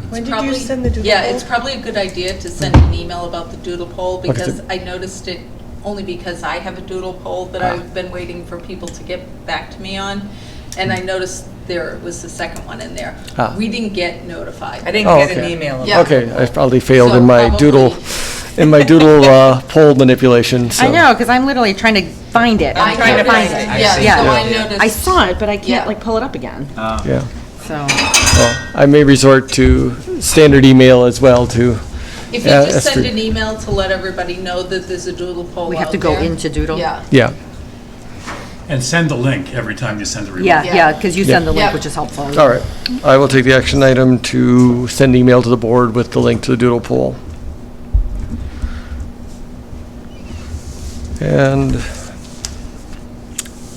When did you send the doodle Yeah, poll? it's probably a good idea to send an email about the doodle poll, because I noticed it only because I have a doodle poll that I've been waiting for people to get back to me on. And I noticed there was the second one in there. We didn't get notified. I didn't Oh, get an okay. email. Yeah. Okay, I probably failed So in my probably- doodle poll manipulation, so. I know, because I'm literally trying to find it. I'm trying to find it. Yeah, I so I see. noticed. I saw it, but I can't Yeah. like pull it up again. Yeah, So well, I may resort to standard email as well to If you Yeah, just send S3. an email to let everybody know that there's a doodle poll We have out to go there. into Doodle? Yeah. Yeah, And send the link every time you send a reminder. Yeah, Yeah. yeah, because you send the link, Yeah. which is helpful. all right. I will take the action item to send email to the board with the link to the doodle poll. And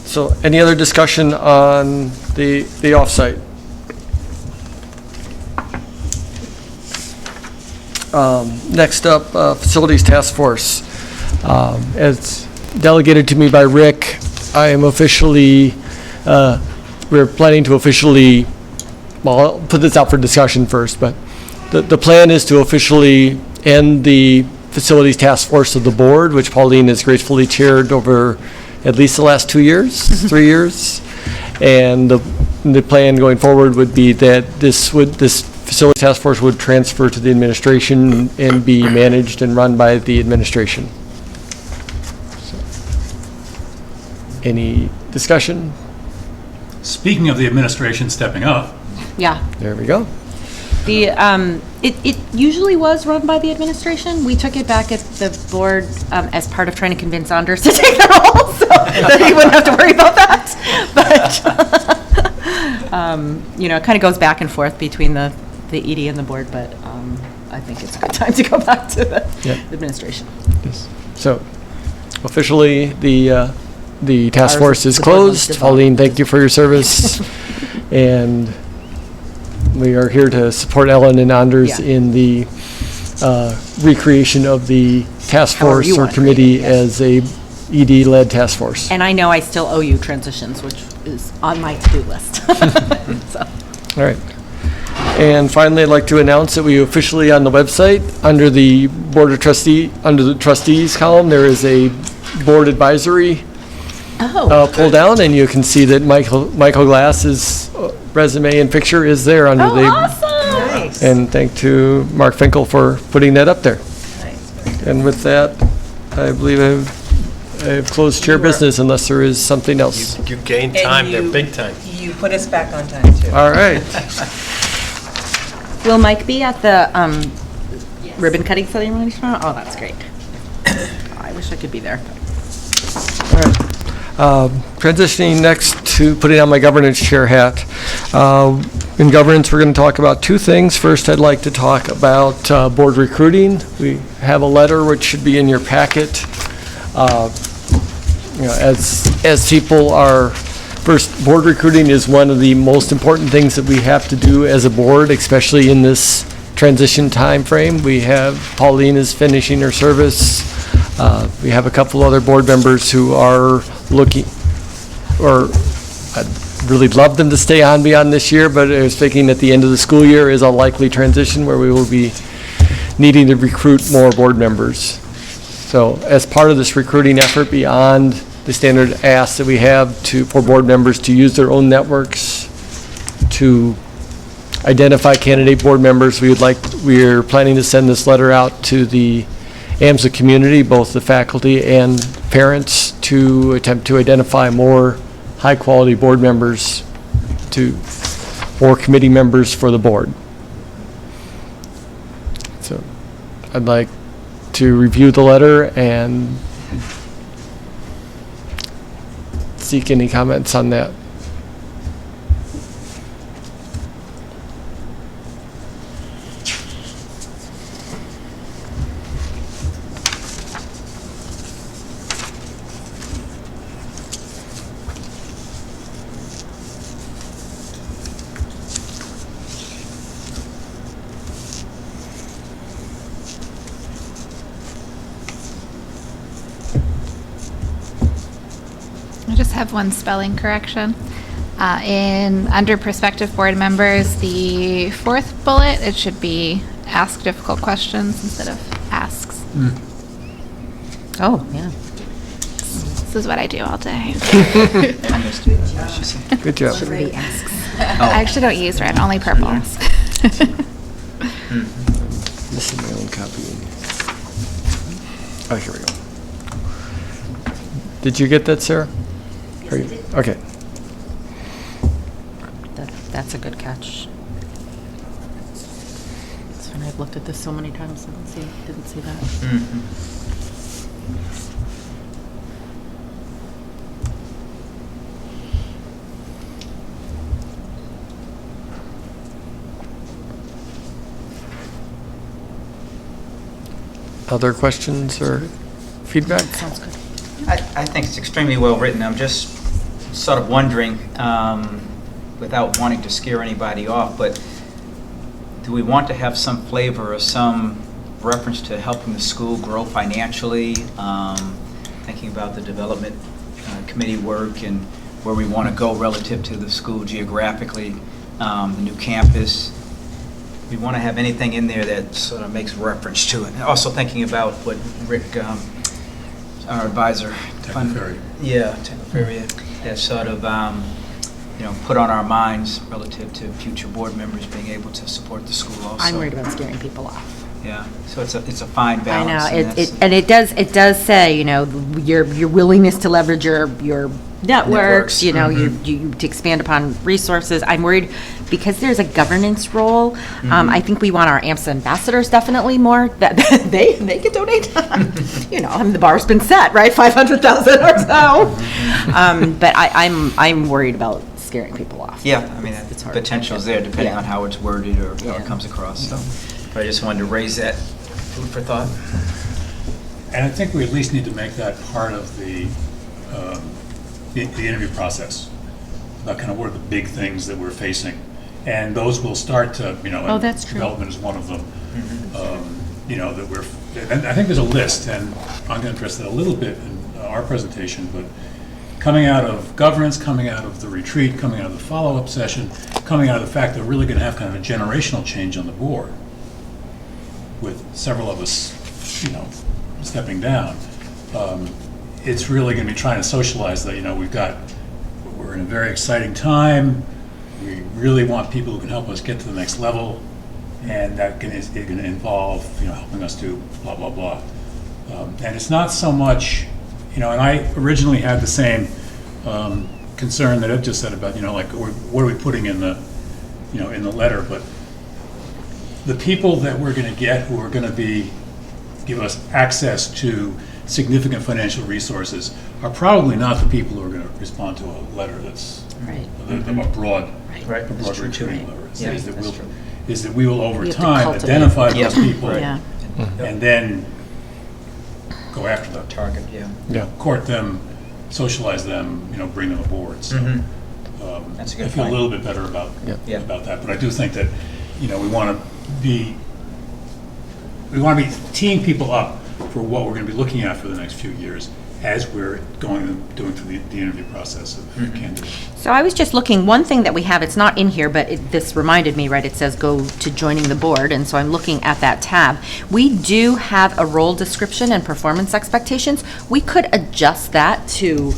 so any other discussion on the offsite? Next up, Facilities Task Force. As delegated to me by Rick, I am officially, we're planning to officially, well, I'll put this out for discussion first, but the plan is to officially end the Facilities Task Force of the board, which Pauline has gracefully chaired over at least the last 2 years, 3 years. And the plan going forward would be that this Facilities Task Force would transfer to the administration and be managed and run by the administration. So, any discussion? Speaking of the administration stepping up, Yeah. There we go. The, it usually was run by the administration. We took it back at the board as part of trying to convince Anders to take the role, so that he wouldn't have to worry about that. But, you know, it kind of goes back and forth between the ED and the board, but I think it's a good time to go back to the Yeah. administration. Yes. So officially, the task Ours- force is the board was closed. Pauline, thank you for your service. And we are here to support Ellen and Anders Yeah. in the recreation of the task However force you or want to committee create it, as a ED-led task force. And I know I still owe you transitions, which is on my to-do list. So. All right. And finally, I'd like to announce that we officially on the website, under the Board of Trustee, under the Trustees column, there is a board advisory pull down, and you can see that Michael Glass's resume and picture is there under the. Awesome! And thank to Mark Finkel for putting that up there. And with that, I believe I've closed chair business unless there is something else. You gained And time there, you- big time. You put us back on time, too. All right. Will Mike be at the ribbon cutting ceremony tomorrow? Oh, that's great. I wish I could be there. All right. Transitioning next to putting on my governance chair hat. In governance, we're going to talk about two things. First, I'd like to talk about board recruiting. We have a letter which should be in your packet. You know, as people are, first, board recruiting is one of the most important things that we have to do as a board, especially in this transition time frame. We have Pauline is finishing her service. We have a couple other board members who are looking, or I'd really love them to stay on beyond this year, but I was thinking at the end of the school year is a likely transition where we will be needing to recruit more board members. So as part of this recruiting effort, beyond the standard ask that we have for board members to use their own networks to identify candidate board members, we're planning to send this letter out to the AMSA community, both the faculty and parents, to attempt to identify more high-quality board members or committee members for the board. So I'd like to review the letter and seek any comments on that. I just have one spelling correction. Under prospective board members, the fourth bullet, it should be ask difficult questions instead of asks. Oh, yeah. This is what I do all day. Good job. Shouldn't be asks. I actually don't use red, only purple. Missing my own copy. Oh, here we go. Did you get that, Sarah? Okay. That's a good catch. So when I I've looked at this so many times, I didn't see that. Other questions or feedback? Sounds good. I think it's extremely well written. I'm just sort of wondering, without wanting to scare anybody off, but do we want to have some flavor or some reference to helping the school grow financially? Thinking about the development committee work and where we want to go relative to the school geographically, the new campus. We want to have anything in there that sort of makes reference to it. Also thinking about what Rick, our advisor, Technoferry. that sort of, put on our minds relative to future board members being able to support the school also. I'm worried about scaring people off. Yeah, so it's a fine I balance. know, and that's- and it does say, your willingness to leverage your networks, Networks, you to expand upon resources. I'm worried because there's a governance role. I think we want our AMSA ambassadors definitely more, that they can donate. The bar's been set, right? 500,000 or so. But I'm worried about scaring people off. Yeah, I mean, It's the hard. potential's there depending Yeah. on how it's worded or how Yeah. it comes across, so. But I just wanted to raise that food for thought. And I think we at least need to make that part of the interview process, about kind of what are the big things that we're facing. And those will start to, Oh, that's true. development is one of them. That we're, and I think there's a list, and I'm going to address that a little bit in our presentation, but coming out of governance, coming out of the retreat, coming out of the follow-up session, coming out of the fact that we're really going to have kind of a generational change on the board, with several of us, stepping down. It's really going to be trying to socialize that, we're in a very exciting time. We really want people who can help us get to the next level, and that is going to involve, helping us do blah, blah, blah. And it's not so much, and I originally had the same concern that Ed just said about, what are we putting in the, in the letter, but the people that we're going to get who are going to give us access to significant financial resources are probably not the people who are going to respond to a letter that's Right. a broad, Right, a that's broad true, too. recruiting letter. Yeah, Is that that's we'll- true. is that we will over We have to time cultivate. identify those Yep. people Right. Yeah. and then go after them, Target, yeah. Yeah. court them, socialize them, bring them aboard. So That's a good I feel a point. little bit better about Yeah. about that. But I do think that we want to be teeing people up for what we're going to be looking at for the next few years as we're doing through the interview process of candidates. So I was just looking, one thing that we have, it's not in here, but this reminded me, right, it says go to joining the board, and so I'm looking at that tab. We do have a role description and performance expectations. We could adjust that to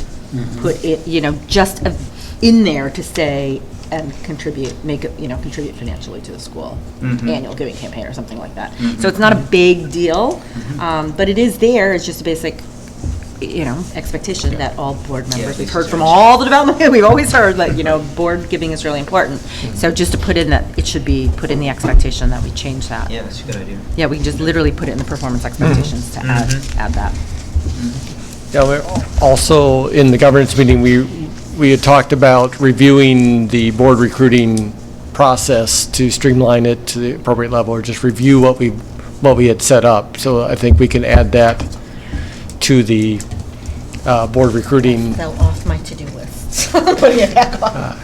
put it, just in there to say, and contribute financially to the school, annual giving campaign or something like that. So it's not a big deal, but it is there, it's just a basic expectation that all board members, we've heard from all the development, we've always heard that, board giving is really important. So just to put in that, it should be put in the expectation that we change that. Yeah, that's a good idea. Yeah, we can just literally put it in the performance expectations to add that. Yeah, we're also, in the governance meeting, we had talked about reviewing the board recruiting process to streamline it to the appropriate level, or just review what we had set up. So I think we can add that to the board recruiting. Fell off my to-do list. Putting it back on.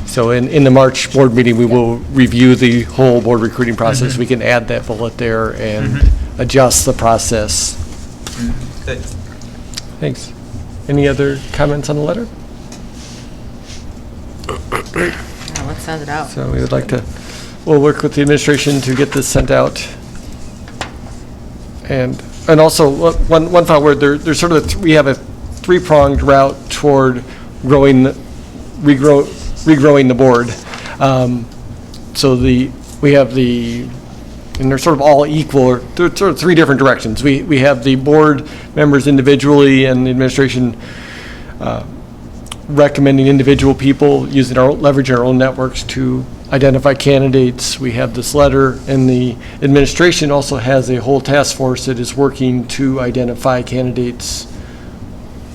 So in the March board meeting, we will review the whole board recruiting process. We can add that bullet there and adjust the process. Good. Thanks. Any other comments on the letter? Yeah, let's send it out. So we would like to, we'll work with the administration to get this sent out. And also, one final word, there's sort of, we have a three-pronged route toward regrowing the board. So we have and they're sort of all equal, they're sort of three different directions. We have the board members individually and the administration recommending individual people using leveraging our own networks to identify candidates. We have this letter, and the administration also has a whole task force that is working to identify candidates,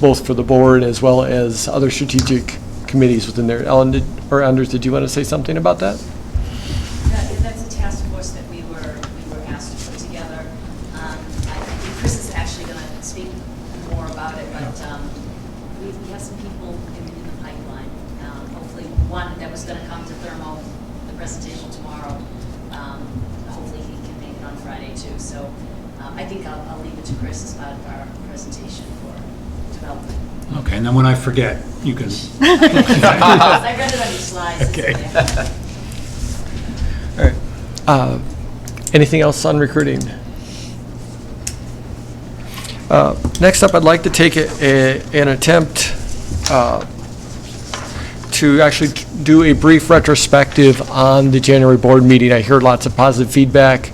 both for the board as well as other strategic committees within there. Ellen, Anders, did you want to say something about that? That's a task force that we were asked to put together. I think Chris is actually going to speak more about it, but we have some people in the pipeline. Hopefully, one that was going to come to Thermo, the presentation tomorrow. Hopefully, he can make it on Friday too. So I think I'll leave it to Chris as part of our presentation for development. Okay, and then when I forget, you can. I read it on your slides. Okay. All right. Anything else on recruiting? Next up, I'd like to take an attempt to actually do a brief retrospective on the January board meeting. I heard lots of positive feedback.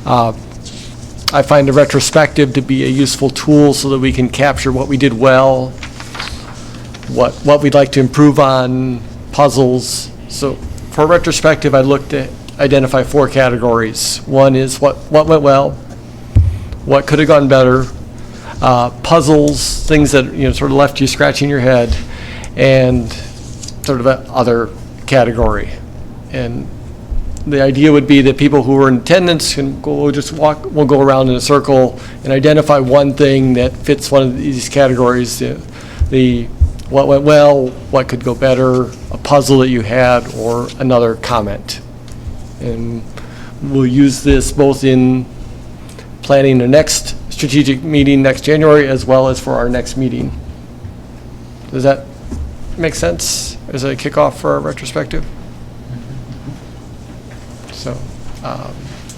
I find a retrospective to be a useful tool so that we can capture what we did well, what we'd like to improve on, puzzles. So for a retrospective, I looked at identify 4 categories. One is what went well, what could have gone better, puzzles, things that sort of left you scratching your head, and sort of a other category. And the idea would be that people who were in attendance can we'll go around in a circle and identify one thing that fits one of these categories. The what went well, what could go better, a puzzle that you had, or another comment. And we'll use this both in planning the next strategic meeting next January as well as for our next meeting. Does that make sense as a kickoff for our retrospective? So,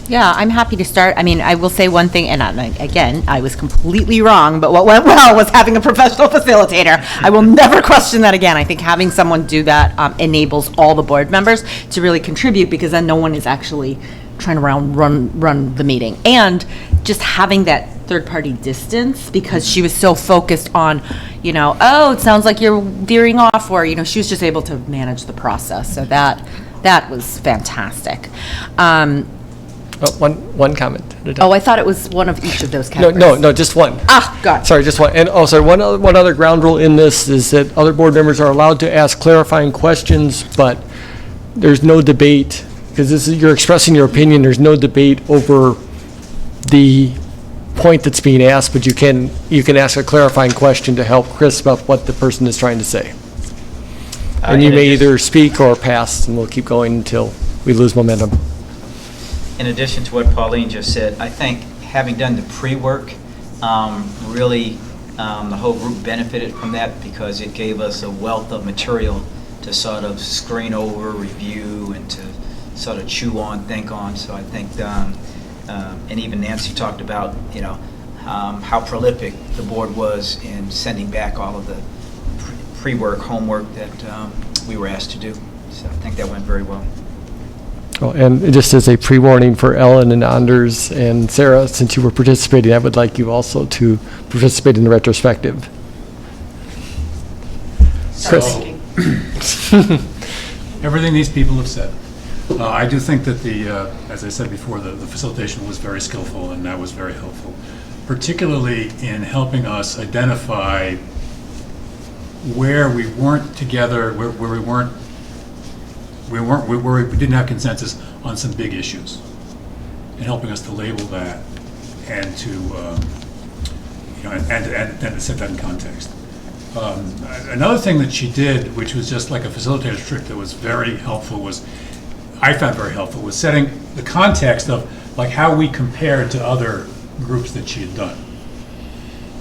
Yeah, I'm happy to start. I mean, I will say one thing, and again, I was completely wrong, but what went well was having a professional facilitator. I will never question that again. I think having someone do that enables all the board members to really contribute, because then no one is actually trying to run the meeting. And just having that third-party distance, because she was so focused on, oh, it sounds like you're veering off, or, she was just able to manage the process. So that was fantastic. one comment. Oh, I thought it was one of each of those categories. No, just one. Got it. Sorry, just one. And sorry, one other ground rule in this is that other board members are allowed to ask clarifying questions, but there's no debate, because you're expressing your opinion. There's no debate over the point that's being asked, but you can ask a clarifying question to help crisp up what the person is trying to say. And you may either speak or pass, and we'll keep going until we lose momentum. In addition to what Pauline just said, I think having done the pre-work, really the whole group benefited from that, because it gave us a wealth of material to sort of screen over, review, and to sort of chew on, think on. So I think, and even Nancy talked about, how prolific the board was in sending back all of the pre-work, homework that we were asked to do. So I think that went very well. Well, and just as a pre-warning for Ellen and Anders and Sarah, since you were participating, I would like you also to participate in the retrospective. Chris? Everything these people have said. I do think that as I said before, the facilitation was very skillful, and that was very helpful, particularly in helping us identify where we weren't together, where we didn't have consensus on some big issues, and helping us to label that and to and to set that in context. Another thing that she did, which was just like a facilitator's trick that was very helpful, I found very helpful, was setting the context of like how we compared to other groups that she had done.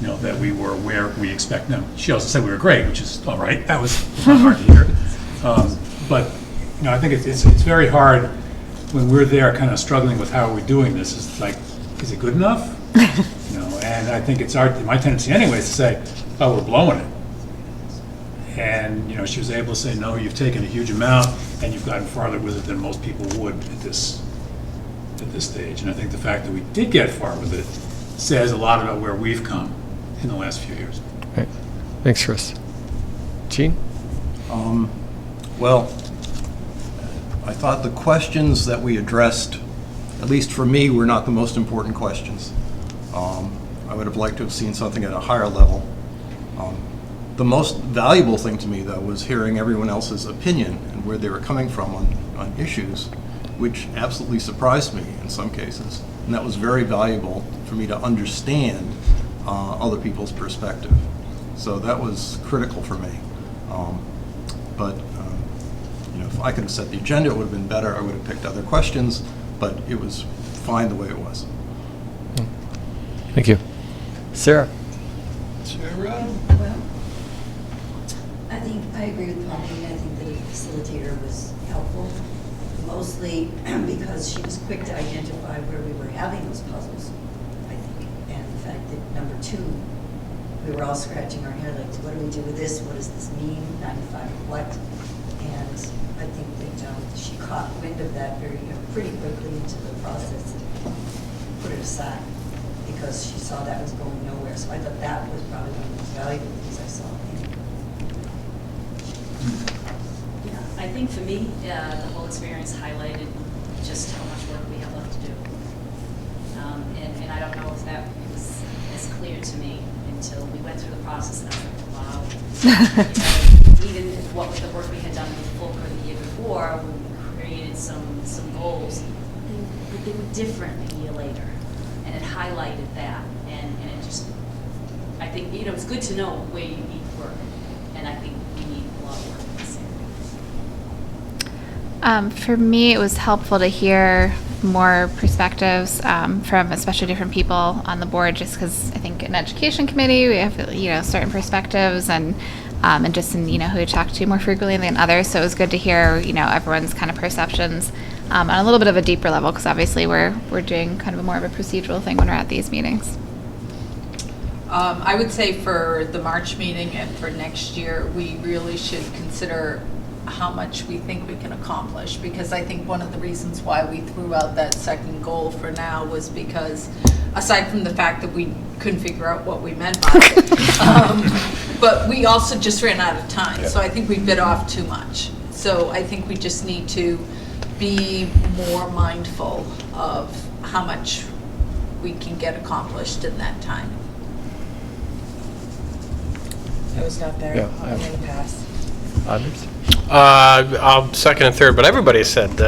That we were where we expect them. She also said we were great, which is all right. That was not hard to hear. But I think it's very hard when we're there kind of struggling with how are we doing this. It's like, is it good enough? And I think it's my tendency anyways to say, oh, we're blowing it. And she was able to say, no, you've taken a huge amount and you've gotten farther with it than most people would at this stage. And I think the fact that we did get far with it says a lot about where we've come in the last few years. Right. Thanks, Chris. Gene? Well, I thought the questions that we addressed, at least for me, were not the most important questions. I would have liked to have seen something at a higher level. The most valuable thing to me, though, was hearing everyone else's opinion and where they were coming from on issues, which absolutely surprised me in some cases. And that was very valuable for me to understand other people's perspective. So that was critical for me. But if I could have set the agenda, it would have been better. I would have picked other questions, but it was fine the way it was. Thank you. Sarah? Well, I think I agree with Pauline. I think the facilitator was helpful, mostly because she was quick to identify where we were having those puzzles, I think. And the fact that number 2, we were all scratching our head, like, what do we do with this? What does this mean? 95 what? And I think that she caught wind of that pretty quickly into the process and put it aside, because she saw that was going nowhere. So I thought that was probably one of the most valuable things I saw. Yeah, I think for me, the whole experience highlighted just how much work we have left to do. And I don't know if that was as clear to me until we went through the process, and I was like, wow. Even what with the work we had done with Fulker the year before, when we created some goals, they were different a year later. And it highlighted that, and it just, I think, it's good to know where you need work, and I think we need a lot of work in this area. For me, it was helpful to hear more perspectives from especially different people on the board, just because I think in education committee we have certain perspectives and just in who you talk to more frequently than others. So it was good to hear everyone's kind of perceptions on a little bit of a deeper level, because obviously we're doing kind of more of a procedural thing when we're at these meetings. I would say for the March meeting and for next year, we really should consider how much we think we can accomplish, because I think one of the reasons why we threw out that second goal for now was because, aside from the fact that we couldn't figure out what we meant by it, but we also just ran out of time. So I think we bit off too much. So I think we just need to be more mindful of how much we can get accomplished in that time. I was not there. Yeah, I'm going to pass. Others? I'll second and third, but everybody said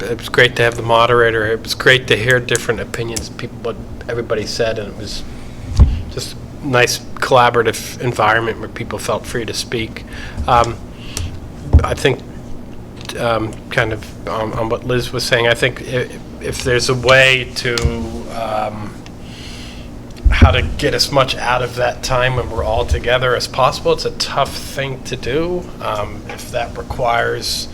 it was great to have the moderator. It was great to hear different opinions, what everybody said, and it was just a nice collaborative environment where people felt free to speak. I think kind of on what Liz was saying, I think if there's a way to how to get as much out of that time when we're all together as possible, it's a tough thing to do. If that requires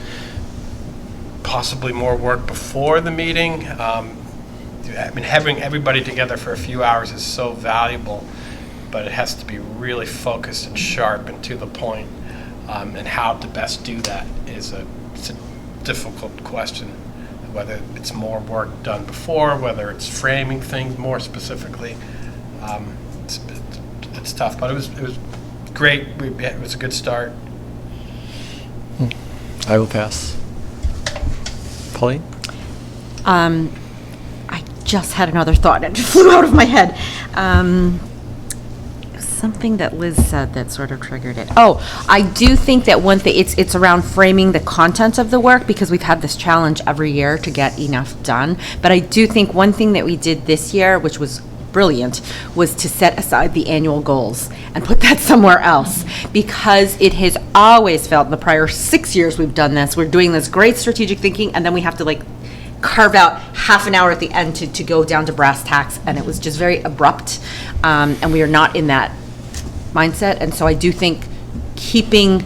possibly more work before the meeting, having everybody together for a few hours is so valuable, but it has to be really focused and sharp and to the point. And how to best do that it's a difficult question. Whether it's more work done before, whether it's framing things more specifically, it's tough. But it was great. It was a good start. I will pass. Pauline? I just had another thought. It just flew out of my head. Something that Liz said that sort of triggered it. Oh, I do think that one thing, it's around framing the content of the work, because we've had this challenge every year to get enough done. But I do think one thing that we did this year, which was brilliant, was to set aside the annual goals and put that somewhere else, because it has always felt in the prior 6 years we've done this, we're doing this great strategic thinking, and then we have to carve out half an hour at the end to go down to brass tacks, and it was just very abrupt, and we are not in that mindset. And so I do think keeping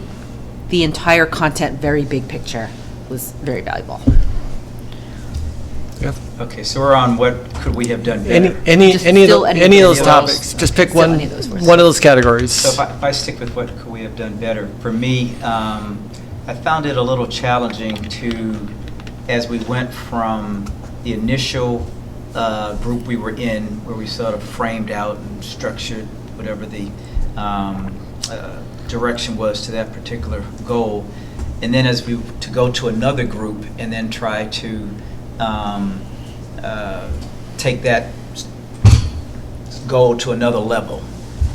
the entire content very big picture was very valuable. Yeah. Okay, so we're on what could we have done better? Any Just of still the- any any of of those those. topics. Just pick Still one any of those words. of those categories. So if I stick with what could we have done better, for me, I found it a little challenging to, as we went from the initial group we were in, where we sort of framed out and structured whatever the direction was to that particular goal, and then as we to go to another group and then try to take that goal to another level,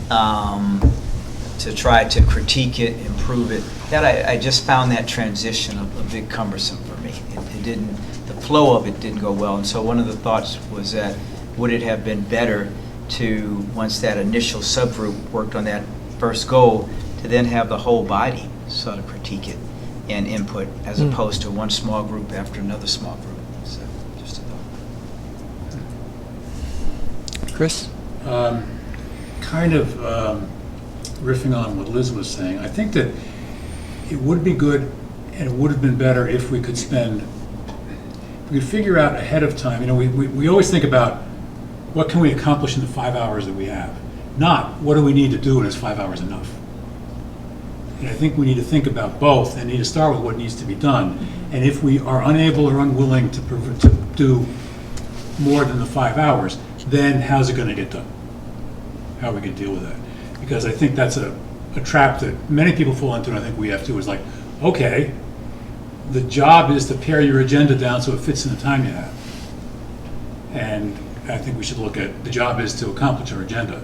to try to critique it, improve it. That I just found that transition a bit cumbersome for me. It didn't, the flow of it didn't go well. And so one of the thoughts was that would it have been better to, once that initial subgroup worked on that first goal, to then have the whole body sort of critique it and input, as opposed to one small group after another small group. So just a thought. Chris? Kind of riffing on what Liz was saying, I think that it would be good and it would have been better if we could figure out ahead of time, we always think about what can we accomplish in the 5 hours that we have, not what do we need to do and is 5 hours enough. And I think we need to think about both and need to start with what needs to be done. And if we are unable or unwilling to do more than the 5 hours, then how's it going to get done? How we can deal with that? Because I think that's a trap that many people fall into, and I think we have to, is like, okay, the job is to pare your agenda down so it fits in the time you have. And I think we should look at, the job is to accomplish our agenda.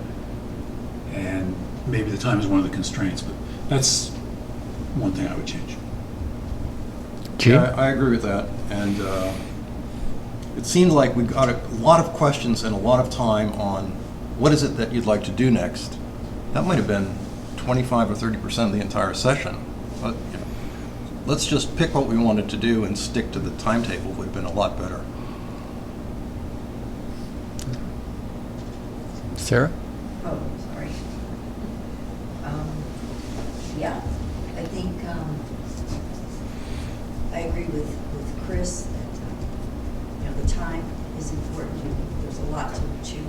And maybe the time is one of the constraints, but that's one thing I would change. Yeah, I agree with that. And it seemed like we got a lot of questions and a lot of time on what is it that you'd like to do next. That might have been 25 or 30% of the entire session. But let's just pick what we wanted to do and stick to the timetable would have been a lot better. Sarah? Oh, sorry. Yeah, I think I agree with Chris that the time is important. There's a lot to chew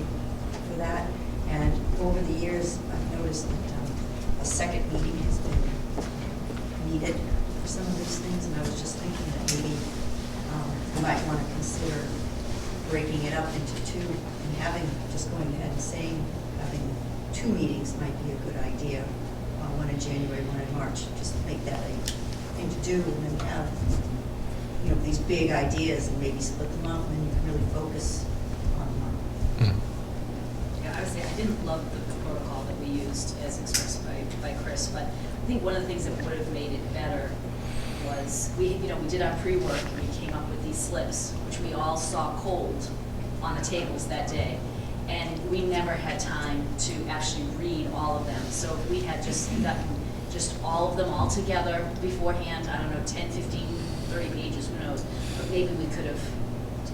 for that. And over the years, I've noticed that a second meeting has been needed for some of these things. And I was just thinking that maybe we might want to consider breaking it up into two and just going ahead and saying having 2 meetings might be a good idea. One in January, one in March. Just make that a thing to do, and then have these big ideas and maybe split them up, and then you can really focus on one. Yeah, I would say I didn't love the protocol that we used as expressed by Chris, but I think one of the things that would have made it better was we did our pre-work and we came up with these slips, which we all saw cold on the tables that day. And we never had time to actually read all of them. So if we had just gotten just all of them all together beforehand, I don't know, 10, 15, 30 pages, who knows, but maybe we could have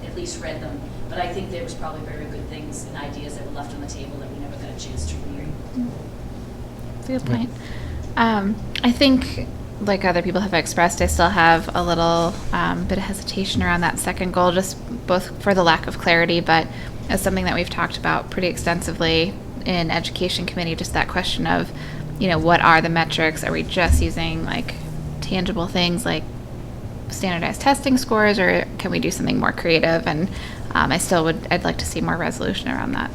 at least read them. But I think there was probably very good things and ideas that were left on the table that we never got a chance to read. That's a good point. I think, like other people have expressed, I still have a little bit of hesitation around that second goal, just both for the lack of clarity, but as something that we've talked about pretty extensively in Education Committee, just that question of, what are the metrics? Are we just using like tangible things like standardized testing scores, or can we do something more creative? And I'd like to see more resolution around that.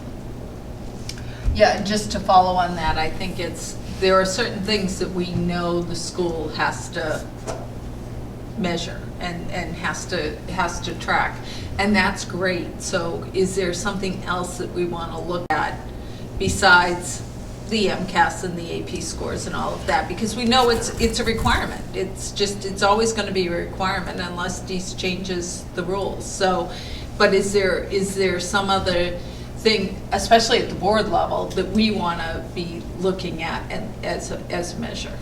Yeah, and just to follow on that, I think there are certain things that we know the school has to measure and has to track, and that's great. So is there something else that we want to look at besides the MCAS and the AP scores and all of that? Because we know it's a requirement. It's always going to be a requirement unless DEES changes the rules. So, but is there some other thing, especially at the board level, that we want to be looking at as a measure?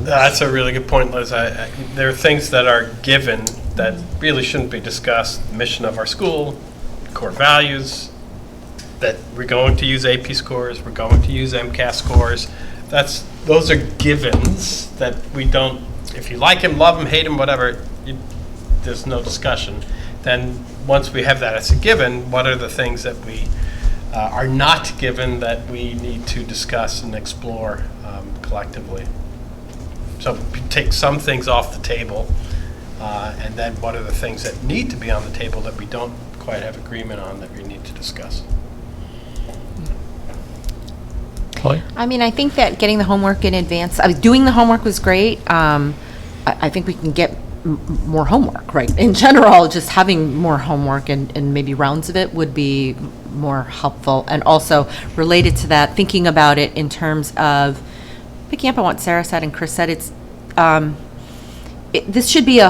That's a really good point, Liz. There are things that are given that really shouldn't be discussed. The mission of our school, core values, that we're going to use AP scores, we're going to use MCAS scores. Those are givens that we don't, if you like him, love him, hate him, whatever, there's no discussion. Then once we have that as a given, what are the things that we are not given that we need to discuss and explore collectively? So take some things off the table, and then what are the things that need to be on the table that we don't quite have agreement on that we need to discuss? Polly? I mean, I think that getting the homework in advance, I mean, doing the homework was great. I think we can get more homework, right? In general, just having more homework and maybe rounds of it would be more helpful. And also related to that, thinking about it in terms of picking up on what Sarah said and Chris said, this should be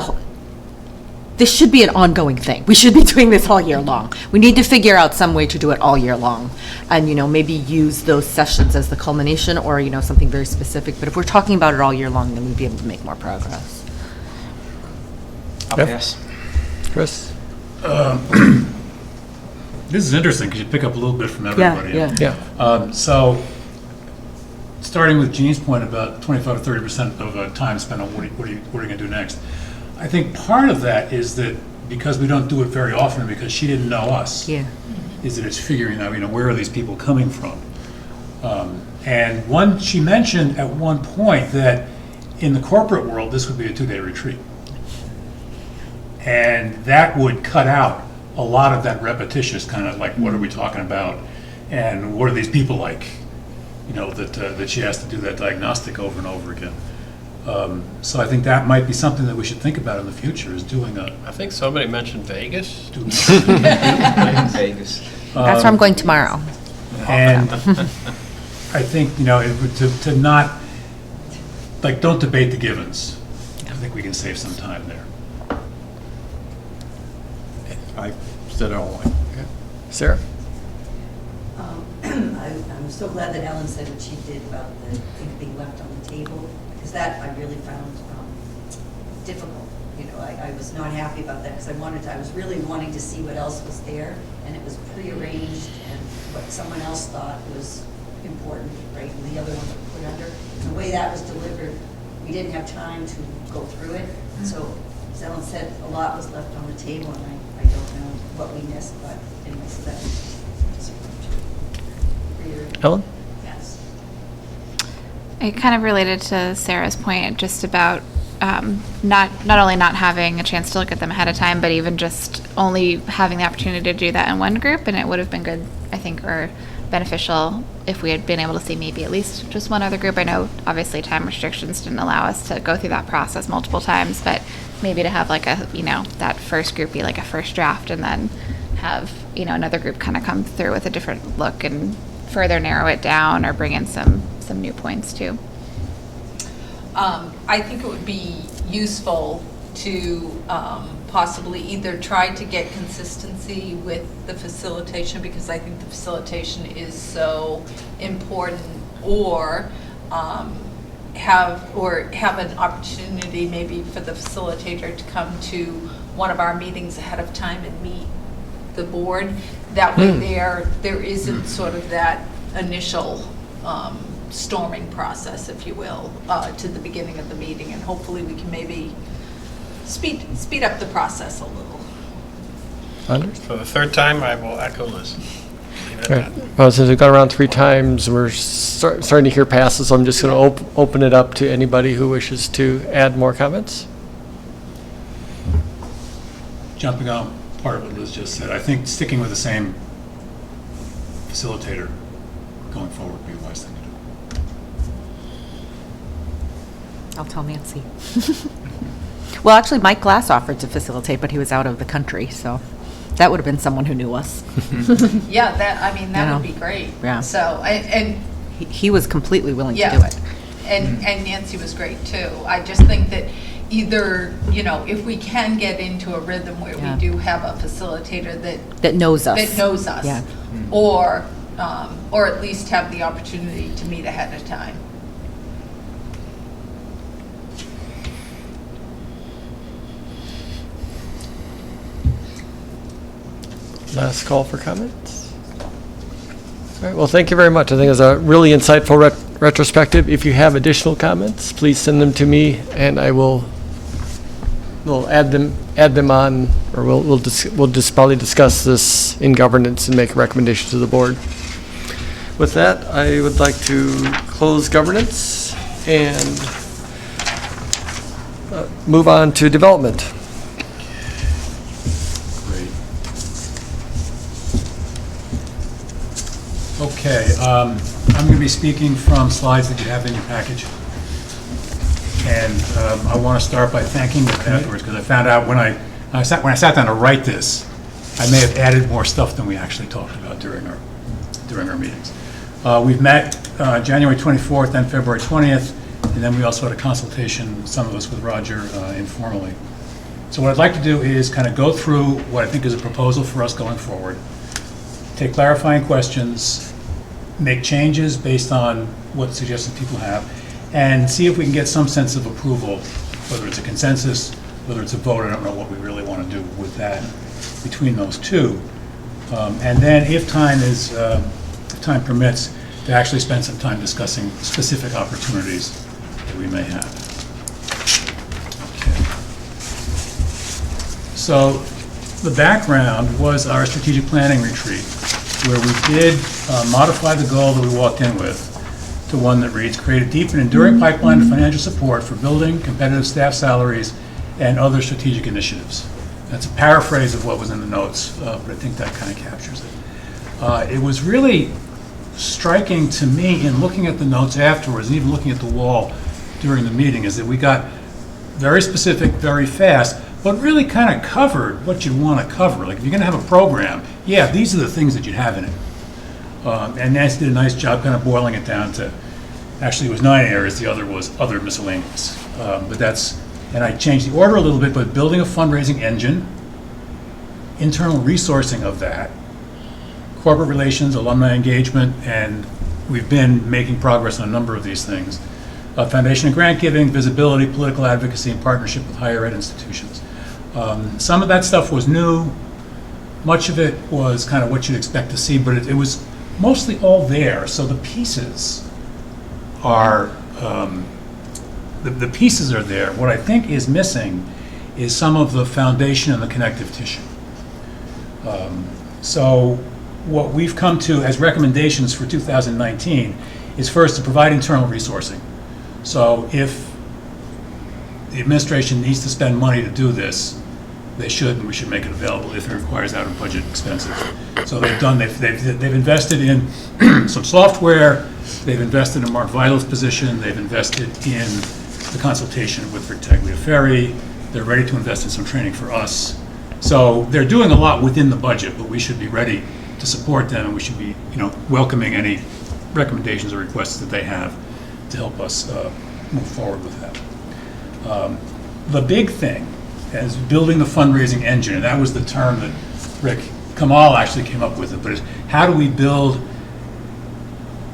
an ongoing thing. We should be doing this all year long. We need to figure out some way to do it all year long. And, maybe use those sessions as the culmination or, something very specific. But if we're talking about it all year long, then we'd be able to make more progress. I'll Yep. pass. Chris? This is interesting because you pick up a little bit from everybody. Yeah. So, starting with Jean's point about 25 to 30% of time spent on what are you going to do next, I think part of that is that because we don't do it very often, because she didn't know us, is that it's figuring out, where are these people coming from? And she mentioned at one point that in the corporate world, this would be a 2-day retreat. And that would cut out a lot of that repetitious kind of like, what are we talking about? And what are these people like? That she has to do that diagnostic over and over again. So I think that might be something that we should think about in the future, is doing a... I think somebody mentioned Vegas. Vegas. That's where I'm going tomorrow. And I think, to not, don't debate the givens. I think we can save some time there. I said it all. Sarah? I'm so glad that Ellen said what she did about the things being left on the table, because that I really found difficult. I was not happy about that, because I was really wanting to see what else was there, and it was prearranged, and what someone else thought was important, right, and the other ones were put under. And the way that was delivered, we didn't have time to go through it. So, as Ellen said, a lot was left on the table, and I don't know what we missed, but anyway, so that's Ellen? yes. It kind of related to Sarah's point, just about not only not having a chance to look at them ahead of time, but even just only having the opportunity to do that in one group. And it would have been good, I think, or beneficial if we had been able to see maybe at least just one other group. I know obviously time restrictions didn't allow us to go through that process multiple times, but maybe to have that first group be like a first draft, and then have, another group kind of come through with a different look and further narrow it down or bring in some new points too. I think it would be useful to possibly either try to get consistency with the facilitation, because I think the facilitation is so important, or have an opportunity maybe for the facilitator to come to one of our meetings ahead of time and meet the board. That way there isn't sort of that initial storming process, if you will, to the beginning of the meeting, and hopefully we can maybe speed up the process a little. Anders? For the third time, I will echo Liz. Leave it All at right. that. Well, since we've gone around 3 times, we're starting to hear passes, so I'm just going to open it up to anybody who wishes to add more comments. Jumping on part of what Liz just said, I think sticking with the same facilitator going forward would be a wise thing to do. I'll tell Nancy. Well, actually, Mike Glass offered to facilitate, but he was out of the country, so that would have been someone who knew us. Yeah, that would be great. Yeah. So, and He was completely willing to Yeah. do it. And Nancy was great too. I just think that either, if we can get into a rhythm where Yeah. we do have a facilitator That knows us. that knows us, Yeah. or at least have the opportunity to meet ahead of time. Last call for comments. All right, well, thank you very much. I think it was a really insightful retrospective. If you have additional comments, please send them to me, and we'll add them on, or we'll just probably discuss this in governance and make a recommendation to the board. With that, I would like to close governance and move on to development. Okay, I'm going to be speaking from slides that you have in your package. And I want to start by thanking you afterwards, because I found out when I sat down to write this, I may have added more stuff than we actually talked about during our meetings. We've met January 24th and February 20th, and then we also had a consultation, some of us with Roger, informally. So what I'd like to do is kind of go through what I think is a proposal for us going forward, take clarifying questions, make changes based on what suggestions people have, and see if we can get some sense of approval, whether it's a consensus, whether it's a vote. I don't know what we really want to do with that between those two. And then if time permits, to actually spend some time discussing specific opportunities that we may have. Okay. So the background was our strategic planning retreat, where we did modify the goal that we walked in with to one that reads, create a deep and enduring pipeline of financial support for building competitive staff salaries and other strategic initiatives. That's a paraphrase of what was in the notes, but I think that kind of captures it. It was really striking to me in looking at the notes afterwards, and even looking at the wall during the meeting, is that we got very specific, very fast, but really kind of covered what you want to cover. Like if you're going to have a program, yeah, these are the things that you'd have in it. And Nancy did a nice job kind of boiling it down to, actually it was 9 areas, the other was other miscellaneous. And I changed the order a little bit, but building a fundraising engine, internal resourcing of that, corporate relations, alumni engagement, and we've been making progress on a number of these things. Foundation and grant giving, visibility, political advocacy, and partnership with higher ed institutions. Some of that stuff was new. Much of it was kind of what you'd expect to see, but it was mostly all there. So the pieces are the pieces are there. What I think is missing is some of the foundation and the connective tissue. So what we've come to as recommendations for 2019 is first to provide internal resourcing. So if the administration needs to spend money to do this, they should, and we should make it available if it requires out-of-budget expenses. So they've invested in some software, they've invested in Mark Vitale's position, they've invested in the consultation with Rick Tagliaferri, they're ready to invest in some training for us. So they're doing a lot within the budget, but we should be ready to support them, and we should be, welcoming any recommendations or requests that they have to help us move forward with that. The big thing is building the fundraising engine, and that was the term that Rick Kamal actually came up with it, but it's how do we build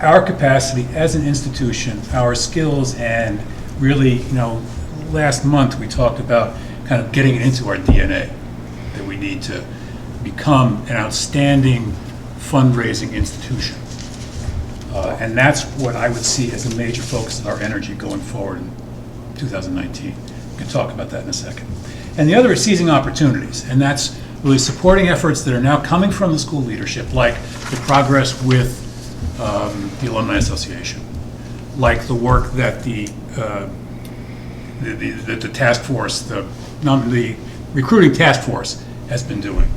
our capacity as an institution, our skills, and really, last month we talked about kind of getting it into our DNA, that we need to become an outstanding fundraising institution. And that's what I would see as a major focus of our energy going forward in 2019. We can talk about that in a second. And the other is seizing opportunities, and that's really supporting efforts that are now coming from the school leadership, like the progress with the Alumni Association, like the work that the task force, the recruiting task force has been doing,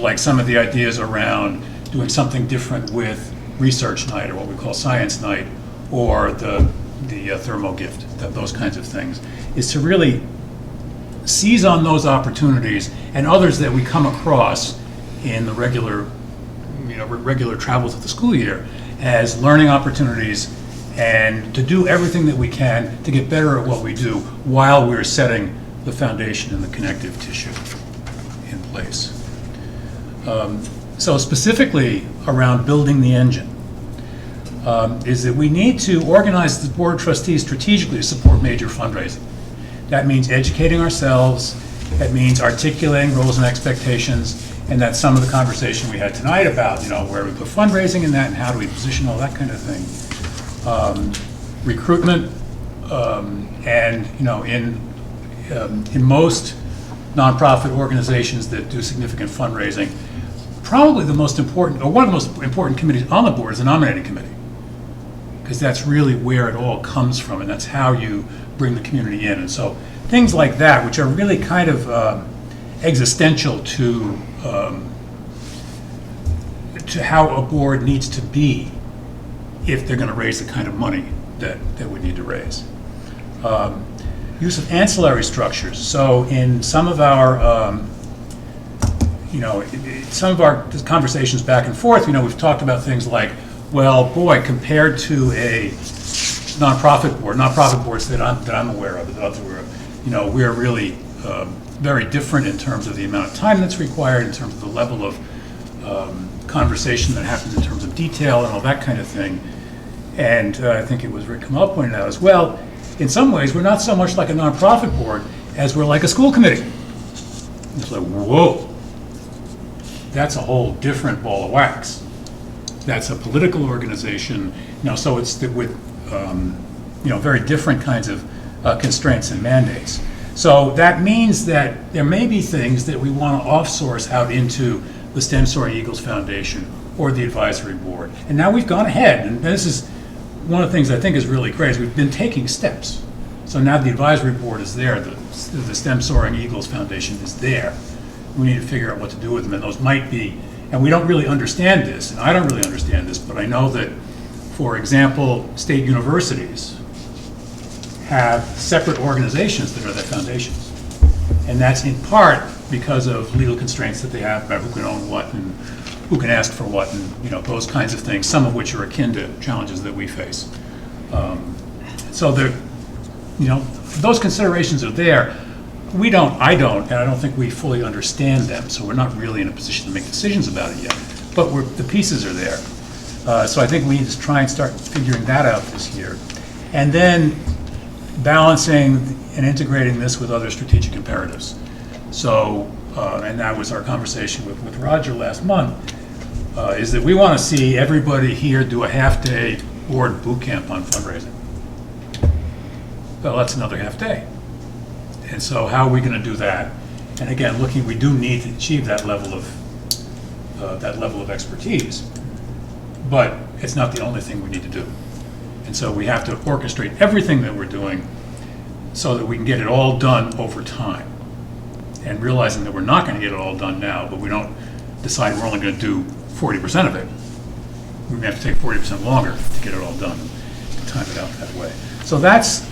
like some of the ideas around doing something different with research night, or what we call science night, or the thermo gift, those kinds of things, is to really seize on those opportunities and others that we come across in the regular travels of the school year as learning opportunities, and to do everything that we can to get better at what we do while we're setting the foundation and the connective tissue in place. So specifically around building the engine, is that we need to organize the Board of Trustees strategically to support major fundraising. That means educating ourselves, that means articulating roles and expectations, and that's some of the conversation we had tonight about, where we put fundraising in that and how do we position all that kind of thing. Recruitment, and, in most nonprofit organizations that do significant fundraising, probably the most important, or one of the most important committees on the board is the nominating committee, because that's really where it all comes from, and that's how you bring the community in. And so things like that, which are really kind of existential to how a board needs to be, if they're going to raise the kind of money that we need to raise. Use of ancillary structures. So in some of our, some of our conversations back and forth, we've talked about things like, well, boy, compared to a nonprofit boards that I'm aware of, that others are aware of, we're really very different in terms of the amount of time that's required, in terms of the level of conversation that happens in terms of detail and all that kind of thing. And I think it was Rick Kamal pointed out as well, in some ways, we're not so much like a nonprofit board as we're like a school committee. It's like, whoa, that's a whole different ball of wax. That's a political organization, so it's with, very different kinds of constraints and mandates. So that means that there may be things that we want to off-source out into the STEM Soaring Eagles Foundation or the advisory board. And now we've gone ahead, and this is one of the things I think is really great, is we've been taking steps. So now the advisory board is there, the STEM Soaring Eagles Foundation is there. We need to figure out what to do with them, and those might be, and we don't really understand this, and I don't really understand this, but I know that, for example, state universities have separate organizations that are their foundations. And that's in part because of legal constraints that they have about who can own what and who can ask for what, and those kinds of things, some of which are akin to challenges that we face. So those considerations are there. I don't, and I don't think we fully understand them, so we're not really in a position to make decisions about it yet. But the pieces are there. So I think we need to try and start figuring that out this year. And then balancing and integrating this with other strategic imperatives. So, and that was our conversation with Roger last month, is that we want to see everybody here do a half-day board boot camp on fundraising. Well, that's another half day. And so how are we going to do that? And again, we do need to achieve that level of expertise, but it's not the only thing we need to do. And so we have to orchestrate everything that we're doing so that we can get it all done over time. And realizing that we're not going to get it all done now, but we don't decide we're only going to do 40% of it. We may have to take 40% longer to get it all done and time it out that way. So that's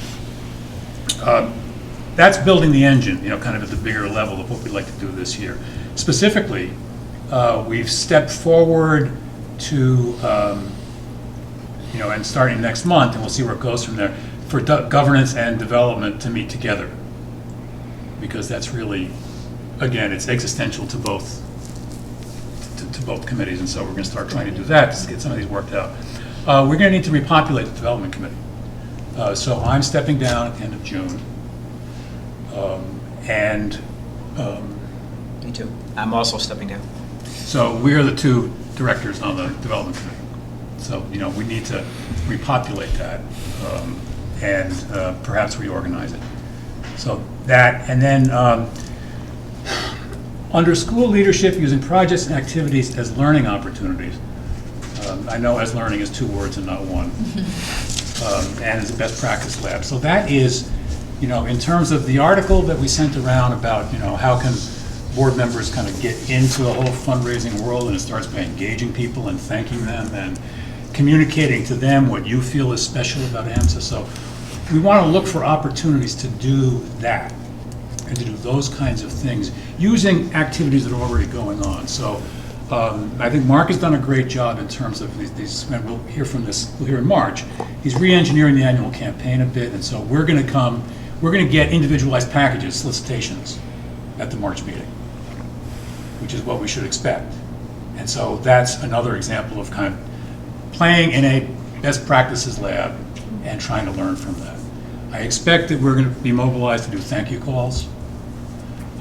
building the engine, kind of at the bigger level of what we'd like to do this year. Specifically, we've stepped forward to, and starting next month, and we'll see where it goes from there, for governance and development to meet together. Because that's really, again, it's existential to both committees, and so we're going to start trying to do that to get some of these worked out. We're going to need to repopulate the development committee. So I'm stepping down at the end of June. Me too. I'm also stepping down. So we are the two directors on the development committee. So, we need to repopulate that and perhaps reorganize it. So that, and then under school leadership, using projects and activities as learning opportunities. I know as learning is two words and not one. And as a best practice lab. So that is, in terms of the article that we sent around about, how can board members kind of get into the whole fundraising world, and it starts by engaging people and thanking them and communicating to them what you feel is special about AMSA. So we want to look for opportunities to do that and to do those kinds of things using activities that are already going on. So I think Mark has done a great job in terms of these, and we'll hear in March. He's re-engineering the annual campaign a bit, and so we're going to get individualized packages, solicitations at the March meeting, which is what we should expect. And so that's another example of kind of playing in a best practices lab and trying to learn from that. I expect that we're going to be mobilized to do thank you calls.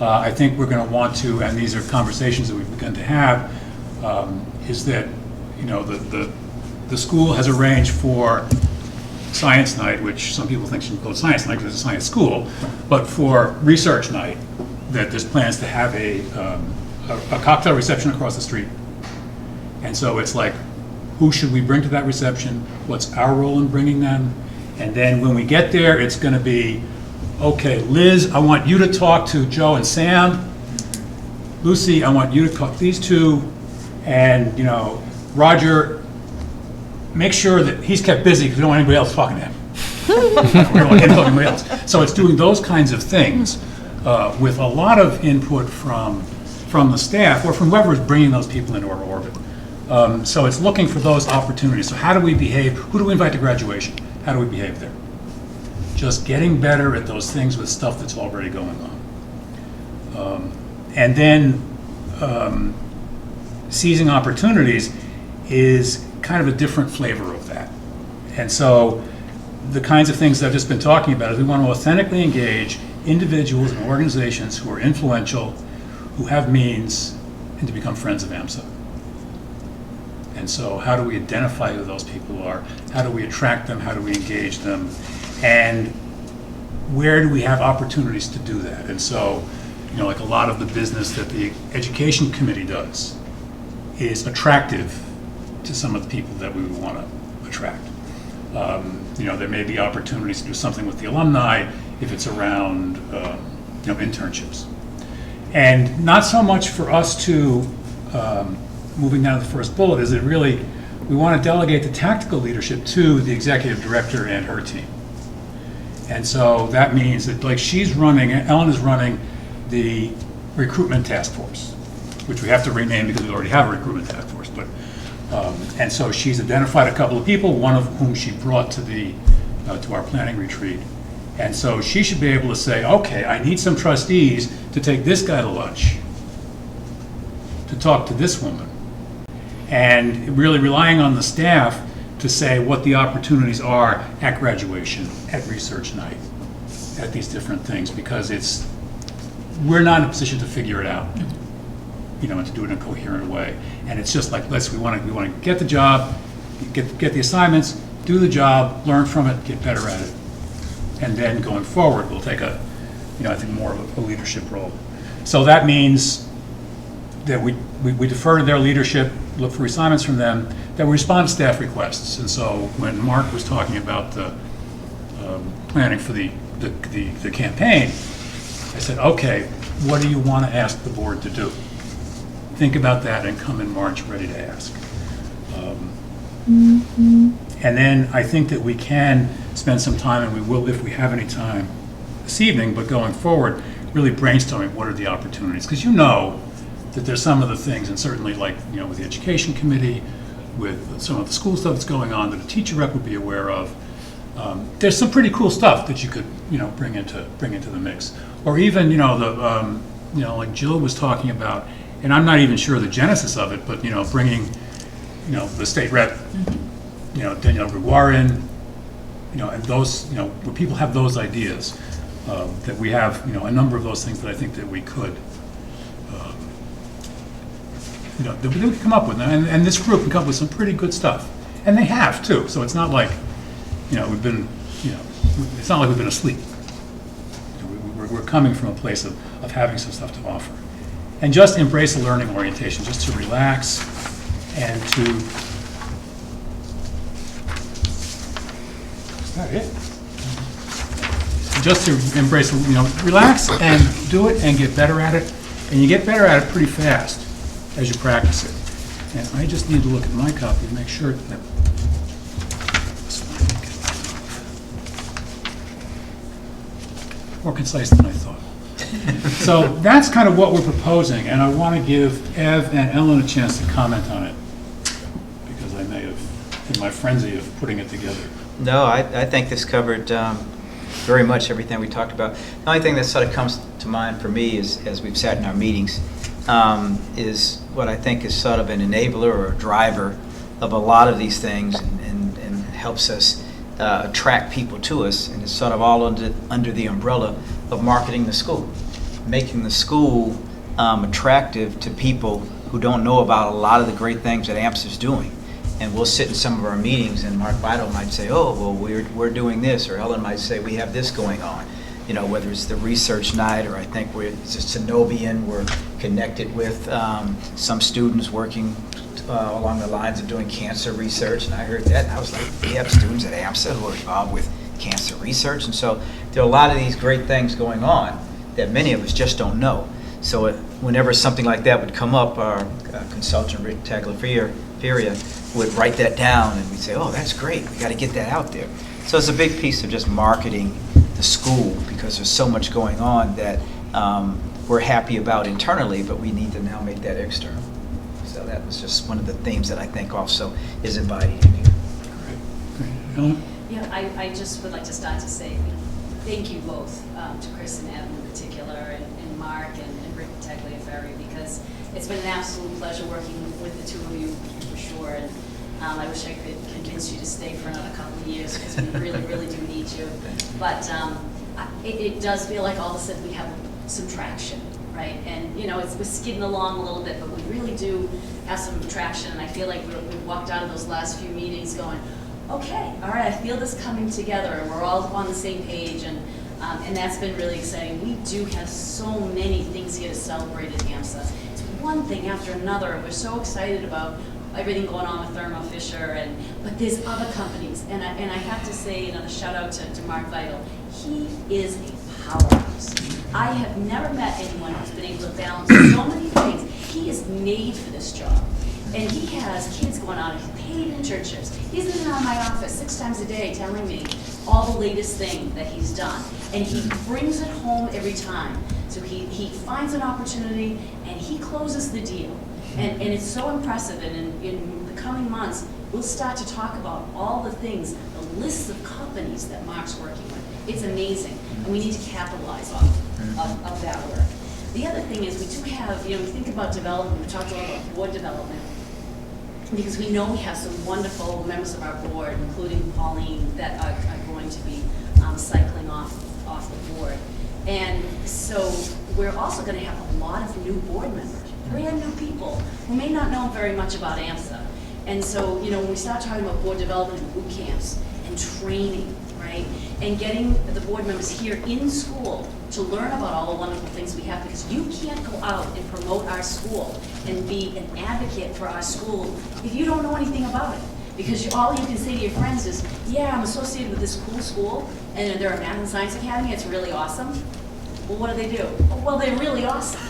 I think we're going to want to, and these are conversations that we've begun to have, is that, the school has arranged for science night, which some people think should be called science night because it's a science school, but for research night, that there's plans to have a cocktail reception across the street. And so it's like, who should we bring to that reception? What's our role in bringing them? And then when we get there, it's going to be, okay, Liz, I want you to talk to Joe and Sam. Lucy, I want you to talk to these two. And, Roger, make sure that he's kept busy because we don't want anybody else talking to him. We don't want him talking to anybody else. So it's doing those kinds of things with a lot of input from the staff or from whoever is bringing those people into our orbit. So it's looking for those opportunities. So how do we behave? Who do we invite to graduation? How do we behave there? Just getting better at those things with stuff that's already going on. And then seizing opportunities is kind of a different flavor of that. And so the kinds of things that I've just been talking about is we want to authentically engage individuals and organizations who are influential, who have means, and to become friends of AMSA. And so how do we identify who those people are? How do we attract them? How do we engage them? And where do we have opportunities to do that? And so, like a lot of the business that the Education Committee does is attractive to some of the people that we would want to attract. There may be opportunities to do something with the alumni if it's around, internships. And not so much for us to, moving down to the first bullet, is it really, we want to delegate the tactical leadership to the executive director and her team. And so that means that, like, Ellen is running the recruitment task force, which we have to rename because we already have a recruitment task force. But and so she's identified a couple of people, one of whom she brought to our planning retreat. And so she should be able to say, okay, I need some trustees to take this guy to lunch, to talk to this woman, and really relying on the staff to say what the opportunities are at graduation, at research night, at these different things, because we're not in a position to figure it out, and to do it in a coherent way. And it's just like, we want to get the job, get the assignments, do the job, learn from it, get better at it. And then going forward, we'll take I think more of a leadership role. So that means that we defer to their leadership, look for assignments from them, that we respond to staff requests. And so when Mark was talking about the planning for the campaign, I said, okay, what do you want to ask the board to do? Think about that and come in March ready to ask. And then I think that we can spend some time, and we will if we have any time this evening, but going forward, really brainstorming what are the opportunities. Because that there's some of the things, and certainly with the Education Committee, with some of the school stuff that's going on that a teacher rep would be aware of, there's some pretty cool stuff that you could bring into the mix. Or even like Jill was talking about, and I'm not even sure the genesis of it, but bringing the state rep, Danielle Gregoire in, and those where people have those ideas, that we have a number of those things that I think that we could that we can come up with, and this group can come up with some pretty good stuff, and they have too. So it's not like we've been it's not like we've been asleep. We're coming from a place of having some stuff to offer, and just embrace a learning orientation, just to relax and to. Is that it? Just to embrace, relax and do it and get better at it, and you get better at it pretty fast as you practice it. And I just need to look at my copy to make sure that more concise than I thought. So that's kind of what we're proposing, and I want to give Ev and Ellen a chance to comment on it, because I may have, in my frenzy of putting it together. No, I think this covered very much everything we talked about. The only thing that sort of comes to mind for me is, as we've sat in our meetings, is what I think is sort of an enabler or a driver of a lot of these things, and helps us attract people to us, and it's sort of all under the umbrella of marketing the school, making the school attractive to people who don't know about a lot of the great things that AMSA is doing. And we'll sit in some of our meetings, and Mark Vital might say, oh, well, we're doing this, or Ellen might say, we have this going on. Whether it's the research night, or I think it's a Synovian, we're connected with some students working along the lines of doing cancer research, and I heard that, and I was like, we have students at AMSA who are involved with cancer research, and so there are a lot of these great things going on that many of us just don't know. So whenever something like that would come up, our consultant, Rick Tagliaferri, superior would write that down, and we'd say, oh, that's great, we got to get that out there. So it's a big piece of just marketing the school, because there's so much going on that we're happy about internally, but we need to now make that external. So that was just one of the themes that I think also is embodied in here. Ellen? Yeah, I just would like to start to say thank you both, to Chris and Evan in particular, and Mark and Rick Tagliaferri, because it's been an absolute pleasure working with the two of you for sure. And I wish I could convince you to stay for another couple of years, because we really, really do need you. But it does feel like all of a sudden we have some traction, right? And you know, we're skidding along a little bit, but we really do have some traction. And I feel like we walked out of those last few meetings going, okay, all right, I feel this coming together, and we're all on the same page, and that's been really exciting. We do have so many things here to celebrate at AMSA. It's one thing after another. We're so excited about everything going on with Thermo Fisher, but there's other companies, and I have to say another shout out to Mark Vital. He is a powerhouse. I have never met anyone who's been able to balance so many things. He is made for this job. And he has kids going on paid internships. He's in and out of my office 6 times a day telling me all the latest thing that he's done. And he brings it home every time. So he finds an opportunity and he closes the deal. And it's so impressive. And in the coming months, we'll start to talk about all the things, the lists of companies that Mark's working with. It's amazing. And we need to capitalize of that work. The other thing is we do have, we think about development, we talked a lot about board development, because we know we have some wonderful members of our board, including Pauline, that are going to be cycling off the board. And so we're also going to have a lot of new board members, brand new people who may not know very much about AMSA. And so, when we start talking about board development and boot camps and training, right, and getting the board members here in school to learn about all the wonderful things we have, because you can't go out and promote our school and be an advocate for our school if you don't know anything about it. Because all you can say to your friends is, yeah, I'm associated with this cool school, and they're a Math and Science Academy, it's really awesome. Well, what do? Oh, well, they're really awesome.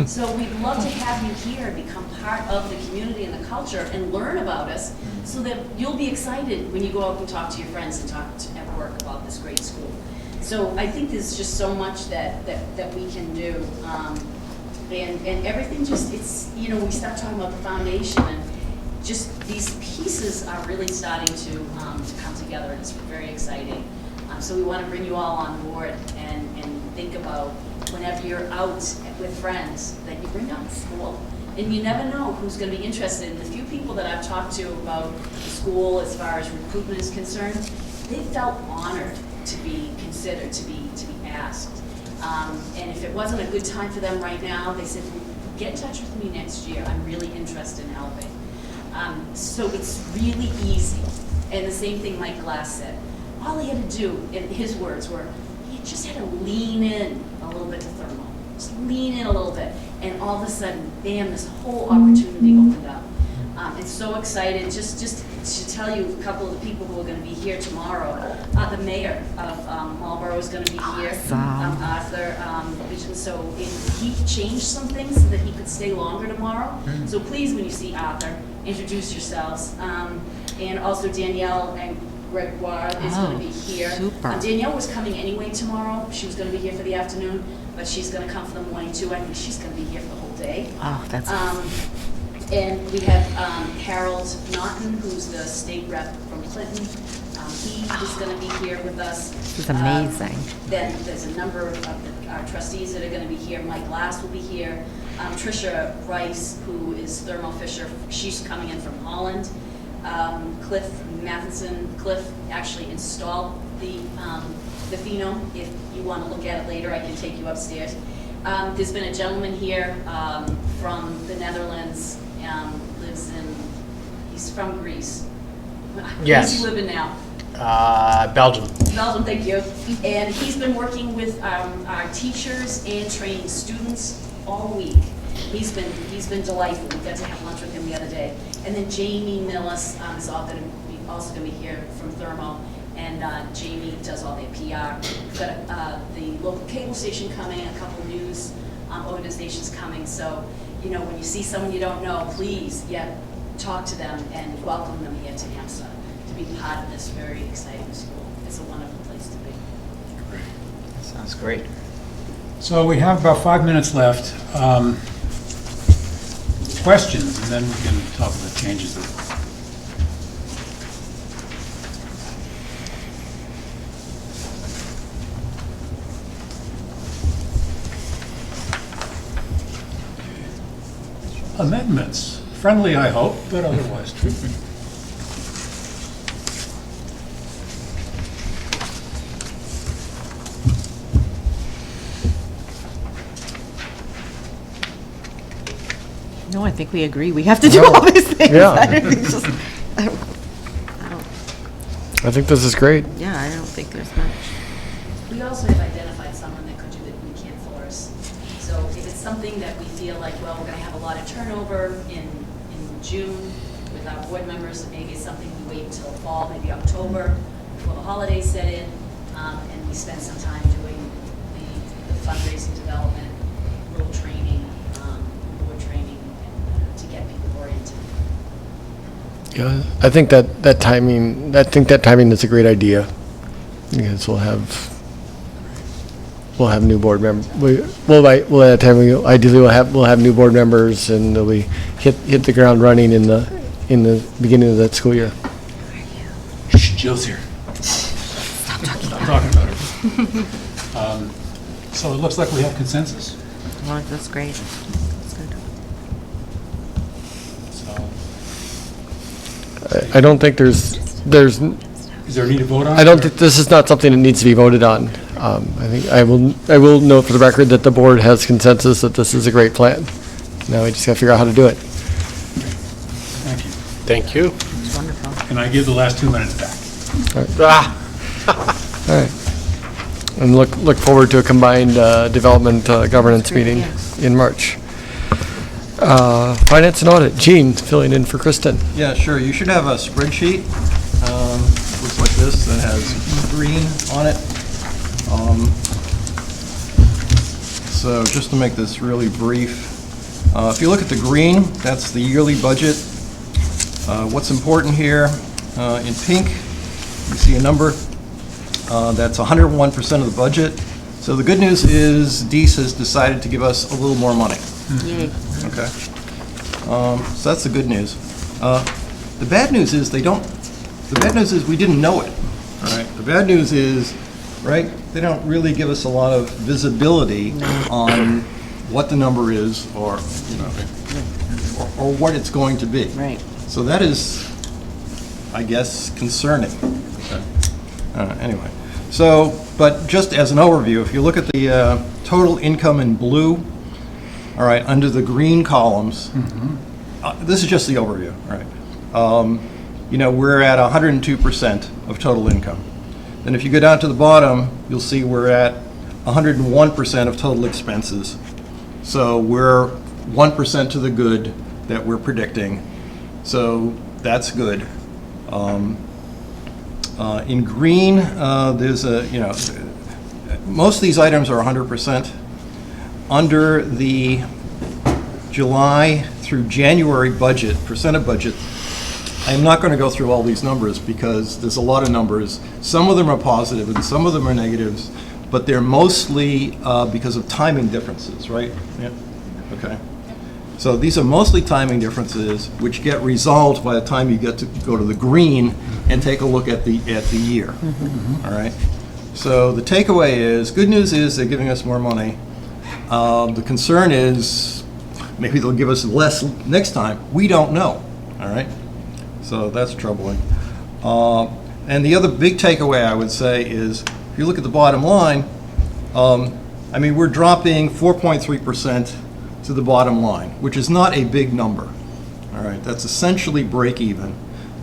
So we'd love to have you here, become part of the community and the culture, and learn about us, so that you'll be excited when you go out and talk to your friends and talk at work about this great school. So I think there's just so much that we can do, and everything just, it's, we start talking about the foundation, and just these pieces are really starting to come together, and it's very exciting. So we want to bring you all on board and think about whenever you're out with friends that you bring out the school. And you never know who's going to be interested. And the few people that I've talked to about the school as far as recruitment is concerned, they felt honored to be considered, to be asked. And if it wasn't a good time for them right now, they said, get in touch with me next year. I'm really interested in helping. So it's really easy. And the same thing Mike Glass said. All he had to do, in his words, were he just had to lean in a little bit to Thermo. Just lean in a little bit. And all of a sudden, bam, this whole opportunity opened up. It's so excited. Just to tell you a couple of the people who are going to be here tomorrow. The mayor of Marlborough is going to be here. Arthur Vision. So he changed some things so that he could stay longer tomorrow. So please, when you see Arthur, introduce yourselves. And also Danielle and Gregoire is going to be here. Super. Danielle was coming anyway tomorrow. She was going to be here for the afternoon, but she's going to come for the morning too. I think she's going to be here for the whole day. Oh, that's And we have Harold Naughton, who's the state rep from Clinton. He is going to be here with us. This is amazing. Then there's a number of our trustees that are going to be here. Mike Glass will be here. Tricia Rice, who is Thermo Fisher, she's coming in from Holland. Cliff Matheson. Cliff actually installed the Pheno. If you want to look at it later, I can take you upstairs. There's been a gentleman here from the Netherlands, he's from Greece. Yes. Where's he living now? Belgium. Belgium, thank you. And he's been working with our teachers and training students all week. He's been delightful. We got to have lunch with him the other day. And then Jamie Millis is also going to be here from Thermo. And Jamie does all the PR. We've got the local cable station coming, a couple news organizations coming. So, when you see someone you don't know, please, talk to them and welcome them here to AMSA, to be part of this very exciting school. It's a wonderful place to be. Sounds great. So we have about 5 minutes left. Questions, and then we can talk about changes. Amendments, friendly, I hope, but otherwise true. No, I think we agree. We have to do all these things. Yeah. It's just- I don't- I think this is great. Yeah, I don't think there's much. We also have identified someone that could do the boot camp for us. So if it's something that we feel like, well, we're gonna have a lot of turnover in June with our board members, maybe it's something we wait until fall, maybe October, before the holidays set in, and we spend some time doing the fundraising development, little training, board training, and to get people oriented. Yeah, I think that timing is a great idea, because we'll have new board members. We'll at that time, ideally we'll have new board members, and they'll be hit the ground running in the beginning of that school year. Shh, Jill's here. Stop talking about her. So it looks like we have consensus. Well, that's great. That's good. So, I don't think there's is there a need to vote on it? I don't or- think, this is not something that needs to be voted on. I think I will note for the record that the board has consensus that this is a great plan. Now we just gotta figure out how to do it. Thank you. Thank you. It's wonderful. And I give the last 2 minutes back. All right. And look forward to a combined development governance Great, meeting yes. in March. Finance and audit, Gene, filling in for Kristen. Yeah, sure. You should have a spreadsheet, looks like this, that has green on it. So just to make this really brief, if you look at the green, that's the yearly budget. What's important here, in pink, you see a number, that's 101% of the budget. So the good news is DEAS has decided to give us a little more money. Yay. Okay. So that's the good news. The bad news is the bad news is we didn't know it. All right. The bad news is, right, they don't really give us a lot of visibility on what the number is, or, you know, or what it's going to be. Right. So that is, I guess, concerning. Okay. Anyway, so, but just as an overview, if you look at the total income in blue, all right, under the green columns, this is just the overview, all right. You know, we're at 102% of total income. Then if you go down to the bottom, you'll see we're at 101% of total expenses. So we're 1% to the good that we're predicting. So that's good. In green, there's a, you know, most of these items are 100%. Under the July through January budget, percent of budget, I'm not going to go through all these numbers because there's a lot of numbers. Some of them are positive and some of them are negatives, but they're mostly because of timing differences, right? Yeah. Okay. So these are mostly timing differences which get resolved by the time you get to go to the green and take a look at the year. All right. So the takeaway is, good news is they're giving us more money. The concern is maybe they'll give us less next time. We don't know. All right. So that's troubling. And the other big takeaway I would say is, if you look at the bottom line, I mean, we're dropping 4.3% to the bottom line, which is not a big number. All right, that's essentially break even.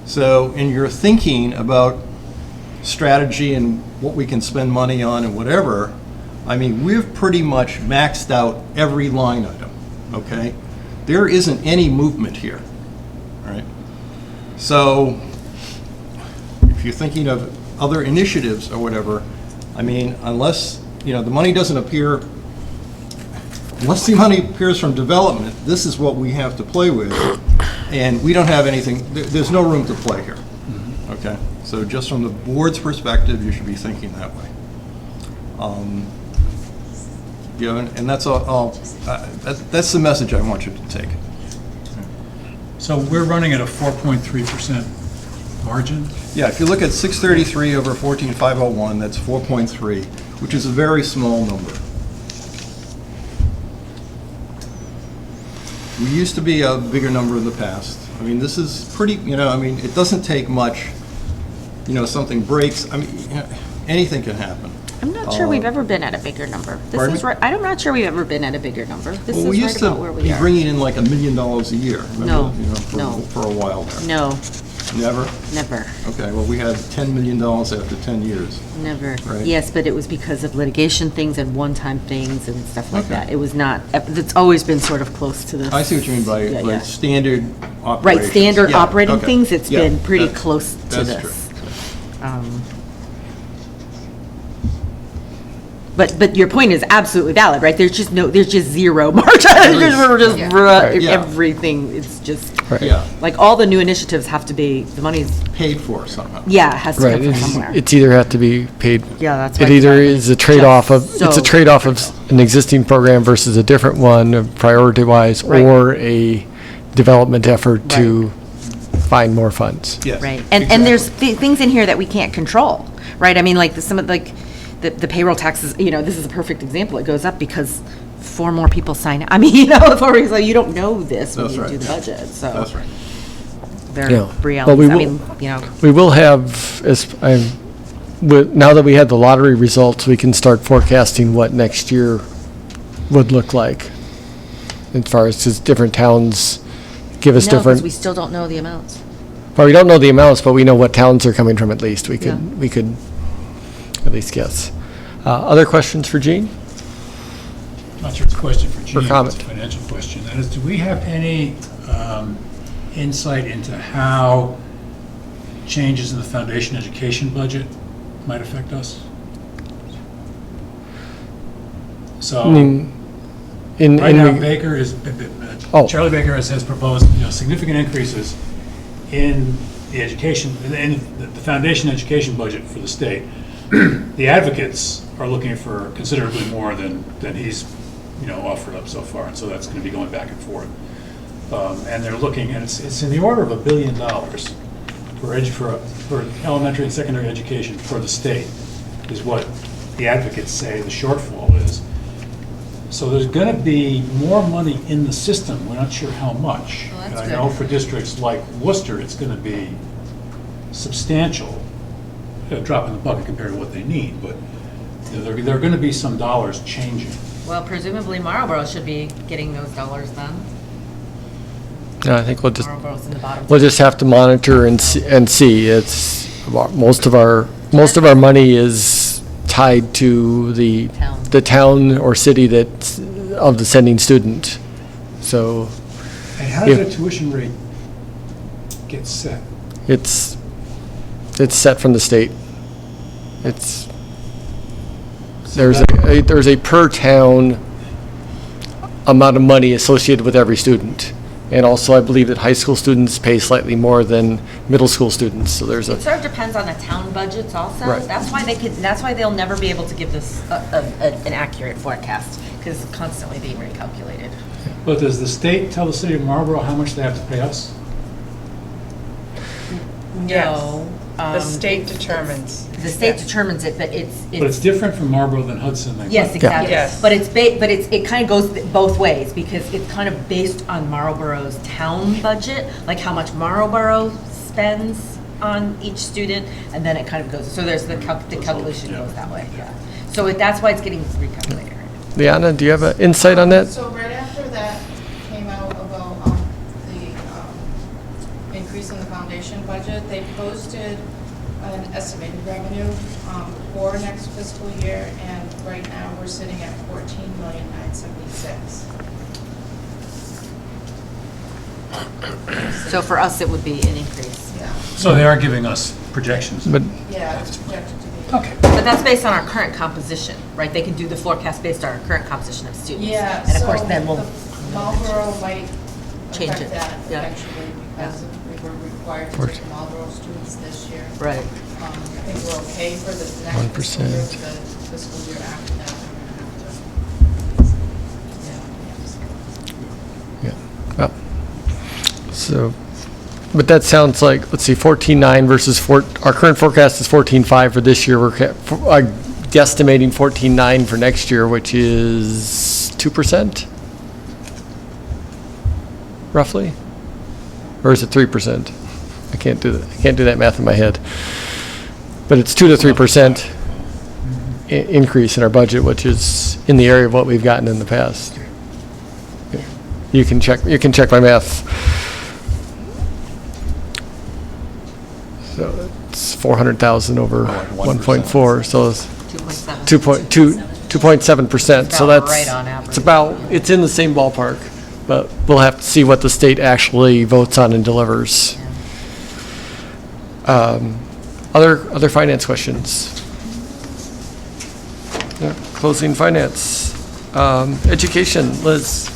So in your thinking about strategy and what we can spend money on and whatever, I mean, we've pretty much maxed out every line item, okay? There isn't any movement here, all right? So if you're thinking of other initiatives or whatever, I mean, unless, you know, the money doesn't appear Once the money appears from development, this is what we have to play with, and we don't have anything, there's no room to play here, okay? So just from the board's perspective, you should be thinking that way. And that's all, that's the message I want you to take. So we're running at a 4.3% margin? Yeah, if you look at 633 over 14,501, that's 4.3, which is a very small number. We used to be a bigger number in the past. I mean, this is pretty, it doesn't take much, something breaks, anything can happen. I'm not sure we've ever been at a bigger number. This Pardon is me? right. I'm not sure we've ever been at a bigger number. This Well, we is used right to about where we be are. bringing in like $1 million a year. No, remember, no. For a while there. No, Never? never, Okay, well, we had $10 million after 10 years. never. Right. Yes, but it was because of litigation things and one-time things and stuff like Okay. that. It was not. It's always been sort of close to this. I see what you mean by Yeah, yeah. standard operations. Right, standard Yeah, operating okay. things. It's Yeah, been pretty that- close to that's this. true. But your point is absolutely valid, right? There's just zero margin. We're just Yeah. everything. It's just Yeah, like all the new initiatives have to be, the money's, paid for somehow. yeah, it has to Right, come from somewhere. it's either have to be paid. Yeah, that's It why either development is a trade-off of, just it's a so trade-off of critical. an existing program versus a different one, priority-wise, Right. or a development effort to find more funds. Yes. Right, and there's things in here that we can't control, right? I mean, like, some of, like, the payroll taxes, this is a perfect example. It goes up because 4 more people sign, I mean, so you don't know this when That's you right. do the budget, so. That's right. They're Yeah. realities, But we I will- mean, We will have, now that we had the lottery results, we can start forecasting what next year would look like. As far as just different towns give us No, because different, we still don't know the amounts. well, we don't know the amounts, but we know what towns are coming from at least. We Yeah. could at least guess. Other questions for Gene? Not sure it's a question for Gene, comment. it's a financial question. That is, do we have any insight into how changes in the foundation education budget might affect us? So, I mean, right now, Baker is, Oh. Charlie Baker has proposed, significant increases in the education, in the foundation education budget for the state. The advocates are looking for considerably more than he's, offered up so far, and so that's going to be going back and forth. And they're looking, and it's in the order of $1 billion for elementary and secondary education for the state, is what the advocates say the shortfall is. So there's going to be more money in the system. We're not sure how much. Well, that's And I good. know for districts like Worcester, it's going to be substantial, a drop in the bucket compared to what they need, but there are going to be some dollars changing. Well, presumably Marlboro should be getting those dollars then. no, I think we'll Marlboro's in the bottom. just have to monitor and see. It's, most of our money is tied to the town or city that's of the sending student. So And how does the tuition rate get set? it's set from the state. There's a per town amount of money associated with every student. And also, I believe that high school students pay slightly more than middle school students, so there's It a, sort of depends on the town budgets also. Right. That's why they'll never be able to give this an accurate forecast, because it's constantly being recalculated. But does the state tell the city of Marlboro how much they have to pay us? No. The state determines. The state determines it, but But it's different from Marlboro than Hudson. than Yes, Clinton. exactly. Yes. But it kind of goes both ways, because it's kind of based on Marlboro's town budget, like how much Marlboro spends on each student, and then it kind of goes, so there's the calculation goes that way, yeah. So that's why it's getting recalculated. Liana, do you have an insight on that? So right after that came out about the increase in the foundation budget, they posted an estimated revenue for next fiscal year, and right now we're sitting at $14,976,000. So for us, it would be an increase. Yeah, So they are giving us projections. But yeah, it's projected to be. Okay. But that's based on our current composition, right? They can do the forecast based on our current composition of students. Yeah, And of course, so then we'll the Marlboro might change affect it. that Yeah. eventually, because we were required to Or- take Marlboro students this year. Right. I think we're okay for the next 1%. fiscal year, the fiscal year after that, we're gonna have to, Yeah. Well, so, but that sounds like, let's see, 14.9 versus our current forecast is 14.5 for this year. We're guesstimating 14.9 for next year, which is 2%? Roughly? Or is it 3%? I can't do that math in my head. But it's 2 to 3% increase in our budget, which is in the area of what we've gotten in the past. You can check my math. So it's 400,000 over Like 1.4, so it's 2.7. 2.7%. So about that's, right on average. it's in the same ballpark, but we'll have to see what the state actually votes on and delivers. Other finance questions? Yeah, closing finance. Education, Liz.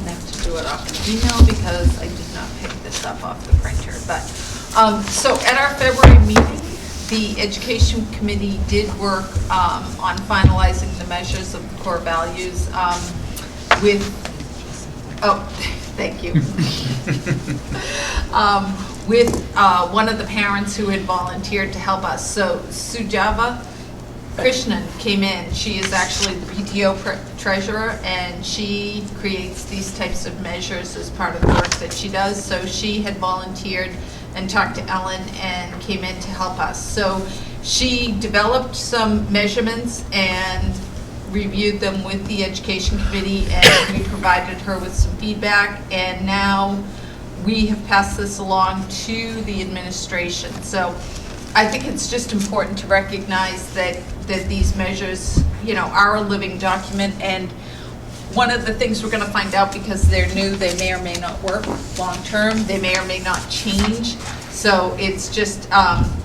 Have to do it off an email because I did not pick this up off the printer. But, so at our February meeting, the Education Committee did work on finalizing the measures of the core values with, thank you. With one of the parents who had volunteered to help us. So Sujava Krishnan came in. She is actually the PTO treasurer, and she creates these types of measures as part of the work that she does. So she had volunteered and talked to Ellen and came in to help us. So she developed some measurements and reviewed them with the Education Committee, and we provided her with some feedback, and now we have passed this along to the administration. So I think it's just important to recognize that these measures, are a living document, and one of the things we're going to find out, because they're new, they may or may not work long-term, they may or may not change. So it's just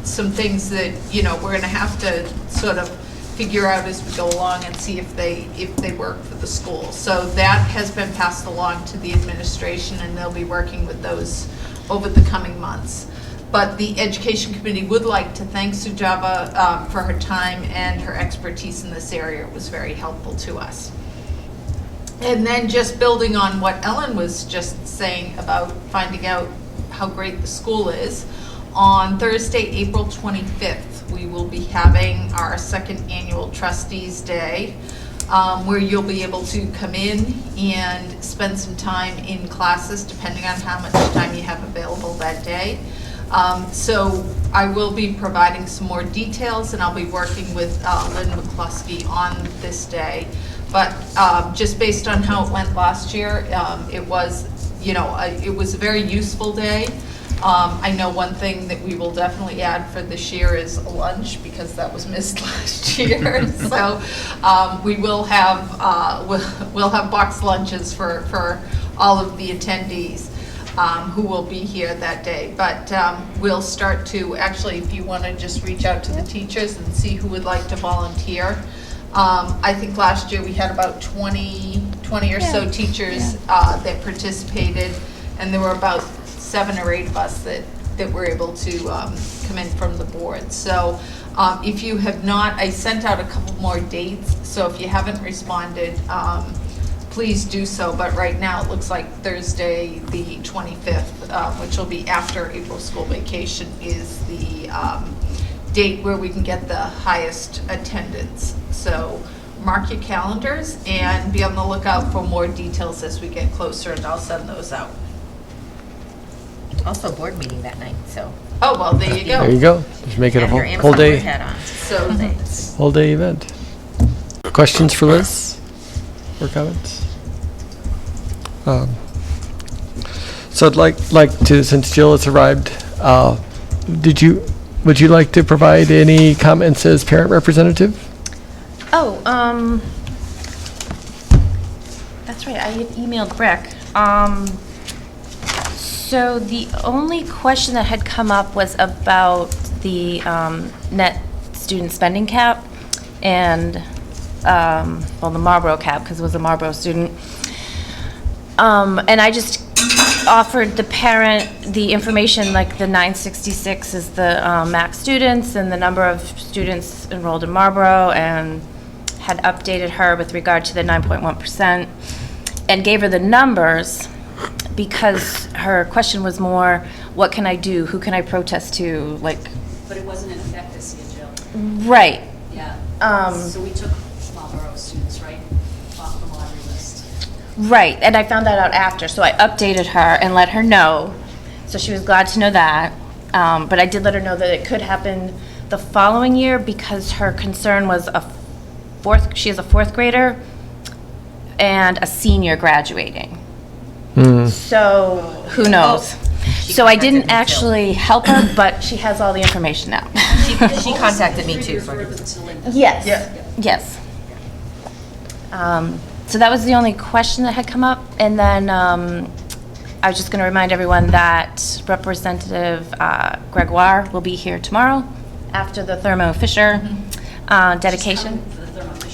some things that, we're going to have to sort of figure out as we go along and see if they work for the school. So that has been passed along to the administration, and they'll be working with those over the coming months. But the Education Committee would like to thank Sujava for her time and her expertise in this area. It was very helpful to us. And then just building on what Ellen was just saying about finding out how great the school is, on Thursday, April 25th, we will be having our second annual Trustees Day, where you'll be able to come in and spend some time in classes, depending on how much time you have available that day. So I will be providing some more details, and I'll be working with Lynn McCluskey on this day. But just based on how it went last year, it was, it was a very useful day. I know one thing that we will definitely add for this year is a lunch, because that was missed last year. So we will have we'll have boxed lunches for all of the attendees who will be here that day. But we'll start to, actually, if you want to just reach out to the teachers and see who would like to volunteer. I think last year we had about 20 or so teachers that participated, and there were about 7 or 8 of us that were able to come in from the board. So if you have not, I sent out a couple more dates, so if you haven't responded, please do so. But right now it looks like Thursday the 25th, which will be after April school vacation, is the date where we can get the highest attendance. So mark your calendars and be on the lookout for more details as we get closer, and I'll send those out. Also board meeting that night, so. Oh, well, there you go. There you go. Just make it a And your whole AMSA day, board hat on. So whole day event. Questions for Liz or comments? So I'd like to, since Jill has arrived, would you like to provide any comments as parent representative? Oh, That's right, I had emailed Rick. So the only question that had come up was about the net student spending cap and, well, the Marlboro cap, because it was a Marlboro student. And I just offered the parent the information, like the 966 is the max students and the number of students enrolled in Marlboro, and had updated her with regard to the 9.1%, and gave her the numbers because her question was more, what can I do? Who can I protest to? Like, But it wasn't in effect this year, Jill. right. Yeah. So we took Marlboro students, right, off the lottery list. Right, and I found that out after, so I updated her and let her know, so she was glad to know that. But I did let her know that it could happen the following year because her concern was she is a fourth grader and a senior graduating. So, who knows? So I didn't actually help her, but she has all the information now. She contacted me too. Yes, yes. So that was the only question that had come up. And then I was just going to remind everyone that Representative Gregoire will be here tomorrow after the Thermo Fisher dedication.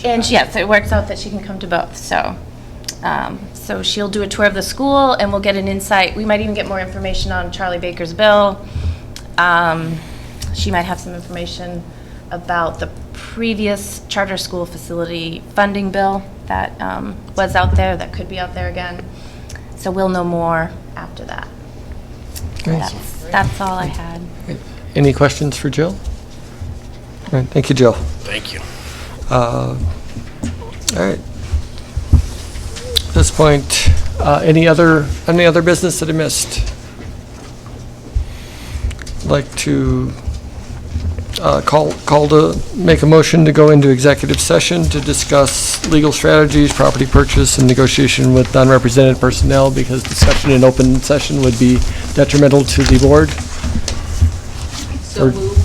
And yes, it works out that she can come to both. So, so she'll do a tour of the school and we'll get an insight. We might even get more information on Charlie Baker's bill. She might have some information about the previous charter school facility funding bill that was out there, that could be out there again. So we'll know more after that. That's all I had. Any questions for Jill? All right, thank you, Jill. Thank you. All right. At this point, any other business that I missed? I'd like to make a motion to go into executive session to discuss legal strategies, property purchase, and negotiation with unrepresented personnel, because discussion in open session would be detrimental to the board. So moved.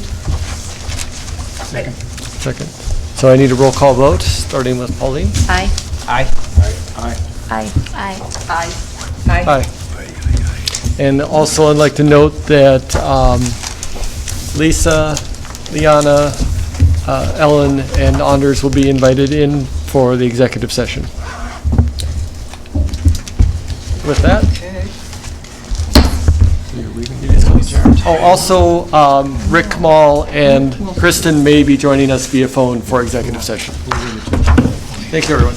Second. So I need a roll call vote, starting with Pauline. Aye. Aye. Aye. Aye. Aye. And also, I'd like to note that Lisa, Liana, Ellen, and Anders will be invited in for the executive session. With that. Oh, also, Rick Kamal and Kristen may be joining us via phone for executive session. Thank you, everyone.